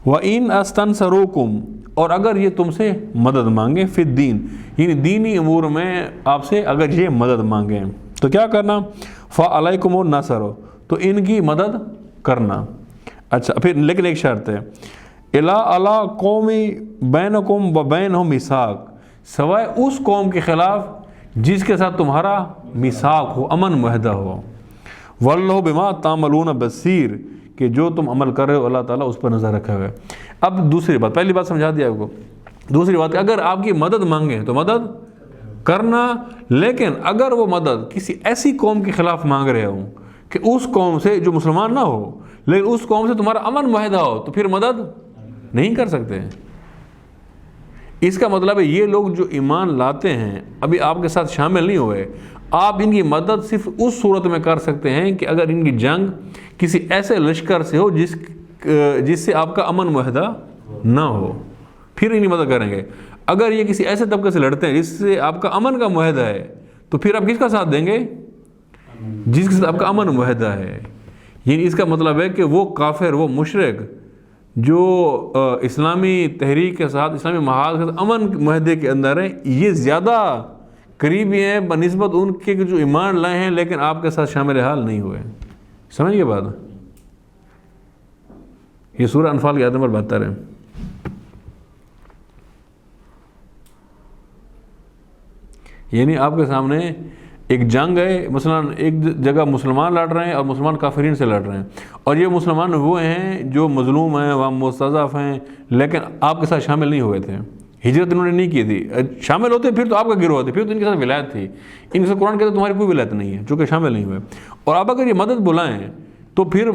وَإِنْ أَسْتَنْصَرُوكُمْ، اور اگر یہ تم سے مدد مانگیں، فی الدین، یعنی دینی امور میں آپ سے اگر یہ مدد مانگیں تو کیا کرنا؟ فَعَلَيْكُمُ النَّصْرُ، تو ان کی مدد کرنا۔ اچھا پھر لیکن ایک شرط ہے، إِلَىٰ قَوْمٍ بَيْنَكُمْ وَبَيْنَهُمْ مِيثَاقٌ، سوائے اس قوم کے خلاف جس کے ساتھ تمہارا میثاق ہو، امن معاہدہ ہو۔ وَاللَّهُ بِمَا تَعْمَلُونَ بَصِيرٌ، کہ جو تم عمل کر رہے ہو اللہ تعالیٰ اس پر نظر رکھا ہوا ہے۔ اب دوسری بات، پہلی بات سمجھا دیا آپ کو، دوسری بات اگر آپ کی مدد مانگیں تو مدد کرنا، لیکن اگر وہ مدد کسی ایسی قوم کے خلاف مانگ رہے ہوں کہ اس قوم سے جو مسلمان نہ ہو لیکن اس قوم سے تمہارا امن معاہدہ ہو تو پھر مدد نہیں کر سکتے۔ اس کا مطلب ہے یہ لوگ جو ایمان لاتے ہیں ابھی آپ کے ساتھ شامل نہیں ہوئے، آپ ان کی مدد صرف اس صورت میں کر سکتے ہیں کہ اگر ان کی جنگ کسی ایسے لشکر سے ہو جس سے آپ کا امن معاہدہ نہ ہو، پھر ان کی مدد کریں گے۔ اگر یہ کسی ایسے طبقے سے لڑتے ہیں جس سے آپ کا امن کا معاہدہ ہے تو پھر آپ کس کا ساتھ دیں گے؟ جس کے ساتھ آپ کا امن معاہدہ ہے۔ یعنی اس کا مطلب ہے کہ وہ کافر، وہ مشرک جو اسلامی تحریک کے ساتھ، اسلامی محاذ کے ساتھ امن معاہدے کے اندر ہیں، یہ زیادہ قریبی ہیں بنسبت ان کے جو ایمان لائے ہیں لیکن آپ کے ساتھ شامل حال نہیں ہوئے۔ سمجھ گئے بات؟ یہ سورہ انفال کی آیت نمبر 72 ہے۔ یعنی آپ کے سامنے ایک جنگ ہے، مثلا ایک جگہ مسلمان لڑ رہے ہیں اور مسلمان کافرین سے لڑ رہے ہیں، اور یہ مسلمان وہ ہیں جو مظلوم ہیں، وہاں مستضعف ہیں، لیکن آپ کے ساتھ شامل نہیں ہوئے تھے، ہجرت انہوں نے نہیں کی تھی۔ شامل ہوتے پھر تو آپ کا گروہ ہوتے، پھر تو ان کے ساتھ ولایت تھی۔ ان سے قرآن کہتے ہیں تمہاری کوئی ولایت نہیں ہے چونکہ شامل نہیں ہوئے، اور اب اگر یہ مدد بلائیں تو پھر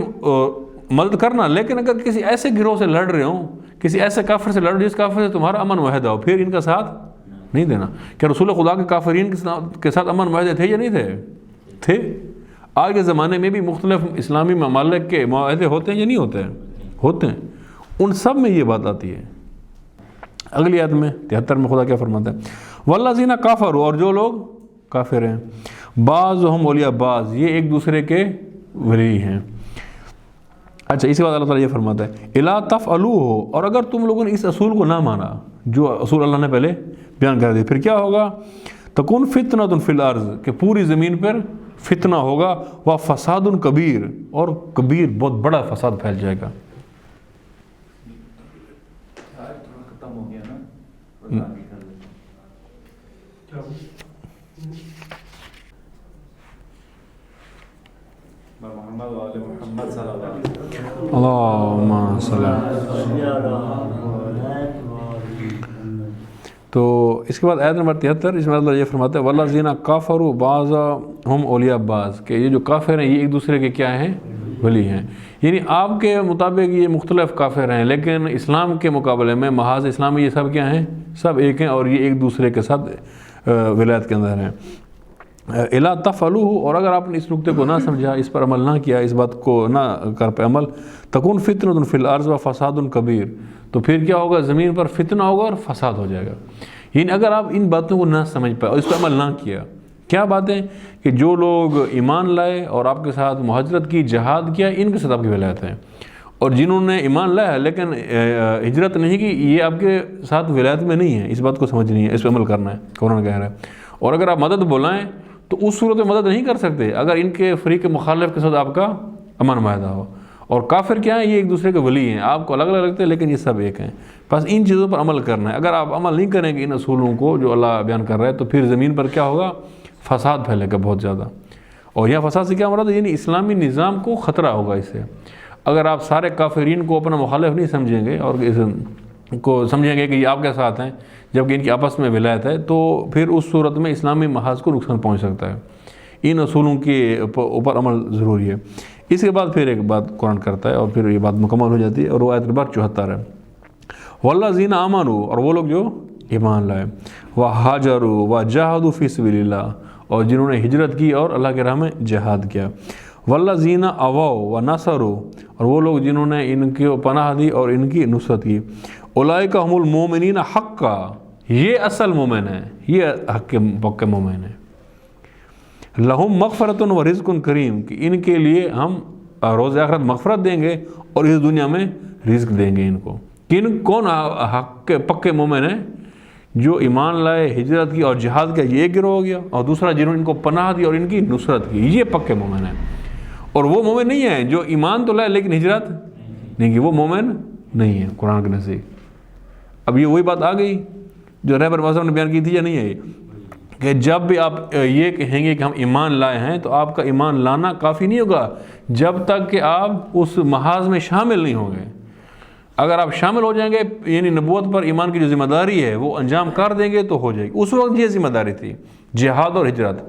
مدد کرنا، لیکن اگر کسی ایسے گروہ سے لڑ رہے ہوں، کسی ایسے کافر سے لڑ رہے ہو جس کافر سے تمہارا امن معاہدہ ہو، پھر ان کا ساتھ نہیں دینا۔ کیا رسول خدا کے کافرین کے ساتھ امن معاہدے تھے یا نہیں تھے؟ آج کے زمانے میں بھی مختلف اسلامی ممالک کے معاہدے ہوتے ہیں یا نہیں ہوتے ہیں؟ ہوتے ہیں، ان سب میں یہ بات آتی ہے۔ اگلی آیت میں 73 میں خدا کیا فرماتا ہے؟ والذین کفروا، اور جو لوگ کافر ہیں، بعضهم اولیاء بعض، یہ ایک دوسرے کے ولی ہیں۔ اچھا اسی بات اللہ تعالیٰ یہ فرماتا ہے الا تفعلوه، اور اگر تم لوگوں نے اس اصول کو نہ مانا جو اصول اللہ نے پہلے بیان کر دی، پھر کیا ہوگا؟ تکون فتنۃ فی الارض، کہ پوری زمین پر فتنہ ہوگا، و فساد کبیر، اور کبیر بہت بڑا فساد پھیل جائے گا۔ ختم ہو گیا نا؟ محمد والے محمد صلی اللہ علیہ وسلم، اللہم صلی تو اس کے بعد آیت نمبر 73، اس میں اللہ یہ فرماتا ہے والذین کفروا بعضهم اولیاء بعض، کہ یہ جو کافر ہیں یہ ایک دوسرے کے کیا ہیں؟ ولی ہیں۔ یعنی آپ کے مطابق یہ مختلف کافر ہیں لیکن اسلام کے مقابلے میں محاذ اسلامی یہ سب کیا ہیں؟ سب ایک ہیں، اور یہ ایک دوسرے کے ساتھ ولایت کے اندر ہیں۔ الا تفعلوه، اور اگر آپ نے اس نقطے کو نہ سمجھا، اس پر عمل نہ کیا، اس بات کو نہ کر پہ عمل، تکون فتنۃ فی الارض و فساد کبیر، تو پھر کیا ہوگا؟ زمین پر فتنہ ہوگا اور فساد ہو جائے گا۔ یعنی اگر آپ ان باتوں کو نہ سمجھ پائے اور اس پر عمل نہ کیا، کیا باتیں؟ کہ جو لوگ ایمان لائے اور آپ کے ساتھ مہاجرت کی، جہاد کیا، ان کے ساتھ آپ کی ولایت ہے، اور جنہوں نے ایمان لایا لیکن ہجرت نہیں کی، یہ آپ کے ساتھ ولایت میں نہیں ہے۔ اس بات کو سمجھنی ہے، اس پہ عمل کرنا ہے، قرآن کہہ رہا ہے۔ اور اگر آپ مدد بلائیں تو اس صورت میں مدد نہیں کر سکتے اگر ان کے فریق مخالف کے ساتھ آپ کا امن معاہدہ ہو. اور کافر کیا ہیں؟ یہ ایک دوسرے کے ولی ہیں، آپ کو الگ الگ لگتے ہیں لیکن یہ سب ایک ہیں. بس ان چیزوں پر عمل کرنا ہے. اگر آپ عمل نہیں کریں گے ان اصولوں کو جو اللہ بیان کر رہا ہے تو پھر زمین پر کیا ہوگا؟ فساد پھیلے گا بہت زیادہ. اور یہاں فساد سے کیا مراد ہے؟ یعنی اسلامی نظام کو خطرہ ہوگا اس سے. اگر آپ سارے کافرین کو اپنا مخالف نہیں سمجھیں گے اور اس کو سمجھیں گے کہ یہ آپ کے ساتھ ہیں جبکہ ان کی آپس میں ولایت ہے، تو پھر اس صورت میں اسلامی محاذ کو نقصان پہنچ سکتا ہے. ان اصولوں کے اوپر عمل ضروری ہے. اس کے بعد پھر ایک بات قرآن کرتا ہے اور پھر یہ بات مکمل ہو جاتی ہے، اور وہ آیت نمبر 74 ہے. والذین آمنوا، اور وہ لوگ جو ایمان لائے، وہاجروا وجاہدوا فی سبیل اللہ، اور جنہوں نے ہجرت کی اور اللہ کے راہ میں جہاد کیا. والذین آووا ونصروا، اور وہ لوگ جنہوں نے ان کی پناہ دی اور ان کی نصرت کی. اولئک هم المؤمنین حقا، یہ اصل مومن ہیں، یہ حق کے پکے مومن ہیں. لہم مغفرۃ و رزق کریم، کہ ان کے لیے ہم روز آخرت مغفرت دیں گے اور اس دنیا میں رزق دیں گے ان کو. کون حق کے پکے مومن ہیں؟ جو ایمان لائے، ہجرت کی اور جہاد کیا، یہ گروہ ہو گیا. اور دوسرا جنہوں نے ان کو پناہ دی اور ان کی نصرت کی، یہ پکے مومن ہیں. اور وہ مومن نہیں ہیں جو ایمان تو لائے لیکن ہجرت نہیں کی، وہ مومن نہیں ہے قرآن کے نزدیک. اب یہ وہی بات آ گئی جو رہبر معظم نے بیان کی تھی یا نہیں ہے، کہ جب بھی آپ یہ کہیں گے کہ ہم ایمان لائے ہیں تو آپ کا ایمان لانا کافی نہیں ہوگا جب تک کہ آپ اس محاذ میں شامل نہیں ہوں گے. اگر آپ شامل ہو جائیں گے، یعنی نبوت پر ایمان کی جو ذمہ داری ہے وہ انجام کر دیں گے تو ہو جائے گی. اس وقت یہ ذمہ داری تھی، جہاد اور ہجرت،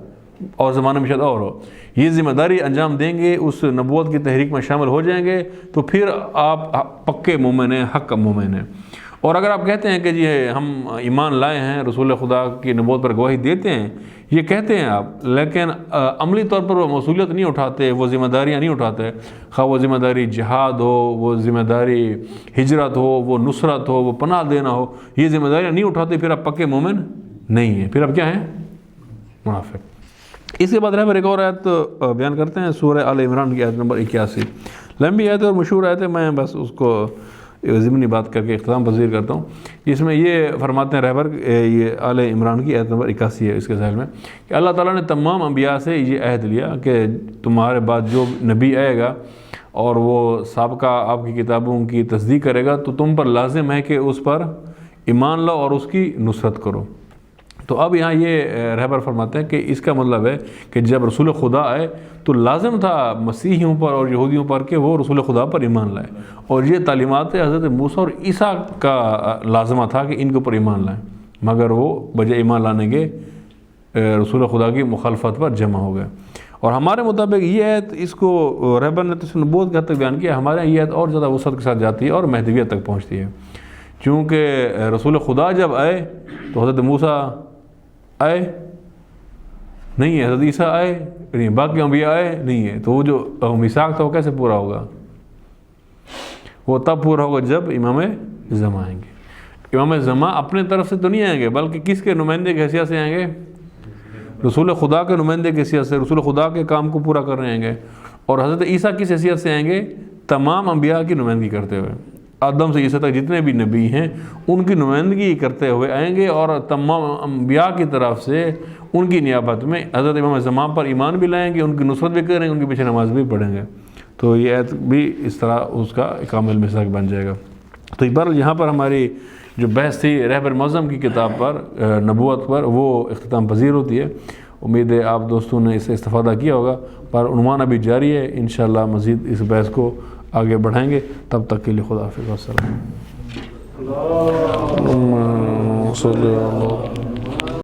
اور زمانے میں شاید اور ہو، یہ ذمہ داری انجام دیں گے، اس نبوت کی تحریک میں شامل ہو جائیں گے تو پھر آپ پکے مومن ہیں، حق مومن ہیں. اور اگر آپ کہتے ہیں کہ جی ہم ایمان لائے ہیں، رسول خدا کی نبوت پر گواہی دیتے ہیں، یہ کہتے ہیں آپ، لیکن عملی طور پر وہ مسئولیت نہیں اٹھاتے، وہ ذمہ داریاں نہیں اٹھاتے، خواہ وہ ذمہ داری جہاد ہو، وہ ذمہ داری ہجرت ہو، وہ نصرت ہو، وہ پناہ دینا ہو، یہ ذمہ داریاں نہیں اٹھاتے، پھر آپ پکے مومن نہیں ہیں، پھر آپ کیا ہیں؟ منافق. اس کے بعد رہبر ایک اور آیت بیان کرتے ہیں، سورہ آل عمران کی آیت نمبر 81. لمبی آیت اور مشہور آیت ہے، میں بس اس کو ضمنی بات کر کے اختتام پذیر کرتا ہوں. اس میں یہ فرماتے ہیں رہبر، یہ آل عمران کی آیت نمبر 81 ہے اس کے ذیل میں، کہ اللہ تعالیٰ نے تمام انبیاء سے یہ عہد لیا کہ تمہارے بعد جو نبی آئے گا اور وہ سابقہ آپ کی کتابوں کی تصدیق کرے گا تو تم پر لازم ہے کہ اس پر ایمان لاؤ اور اس کی نصرت کرو. تو اب یہاں یہ رہبر فرماتے ہیں کہ اس کا مطلب ہے کہ جب رسول خدا آئے تو لازم تھا مسیحیوں پر اور یہودیوں پر کہ وہ رسول خدا پر ایمان لائے، اور یہ تعلیمات حضرت موسیٰ اور عیسیٰ کا لازمہ تھا کہ ان کے اوپر ایمان لائیں، مگر وہ بجائے ایمان لانے کے رسول خدا کی مخالفت پر جمع ہو گئے. اور ہمارے مطابق یہ آیت، اس کو رہبر نے تو نبوت کے حد تک بیان کیا، ہمارے یہ آیت اور زیادہ وسعت کے ساتھ جاتی ہے اور مہدویت تک پہنچتی ہے. چونکہ رسول خدا جب آئے تو حضرت موسیٰ آئے نہیں ہے، حضرت عیسیٰ آئے نہیں، باقی انبیاء آئے نہیں ہے، تو وہ جو میثاق تھا وہ کیسے پورا ہوگا؟ وہ تب پورا ہوگا جب امام زمان آئیں گے. امام زمان اپنے طرف سے تو نہیں آئیں گے بلکہ کس کے نمائندے کی حیثیت سے آئیں گے؟ رسول خدا کے نمائندے کی حیثیت سے، رسول خدا کے کام کو پورا کرنے آئیں گے. اور حضرت عیسیٰ کس حیثیت سے آئیں گے؟ تمام انبیاء کی نمائندگی کرتے ہوئے، آدم سے عیسیٰ تک جتنے بھی نبی ہیں ان کی نمائندگی کرتے ہوئے آئیں گے، اور تمام انبیاء کی طرف سے ان کی نیابت میں حضرت امام زمان پر ایمان بھی لائیں گے، ان کی نصرت بھی کریں گے، ان کے پیچھے نماز بھی پڑھیں گے. تو یہ آیت بھی اس طرح اس کا کامل مصداق بن جائے گا. تو بہرحال یہاں پر ہماری جو بحث تھی رہبر معظم کی کتاب پر، نبوت پر، وہ اختتام پذیر ہوتی ہے. امید ہے آپ دوستوں نے اس سے استفادہ کیا ہوگا، پر عنوان ابھی جاری ہے، انشاءاللہ مزید اس بحث کو آگے بڑھائیں گے. تب تک کے لیے خدا حافظ، السلام.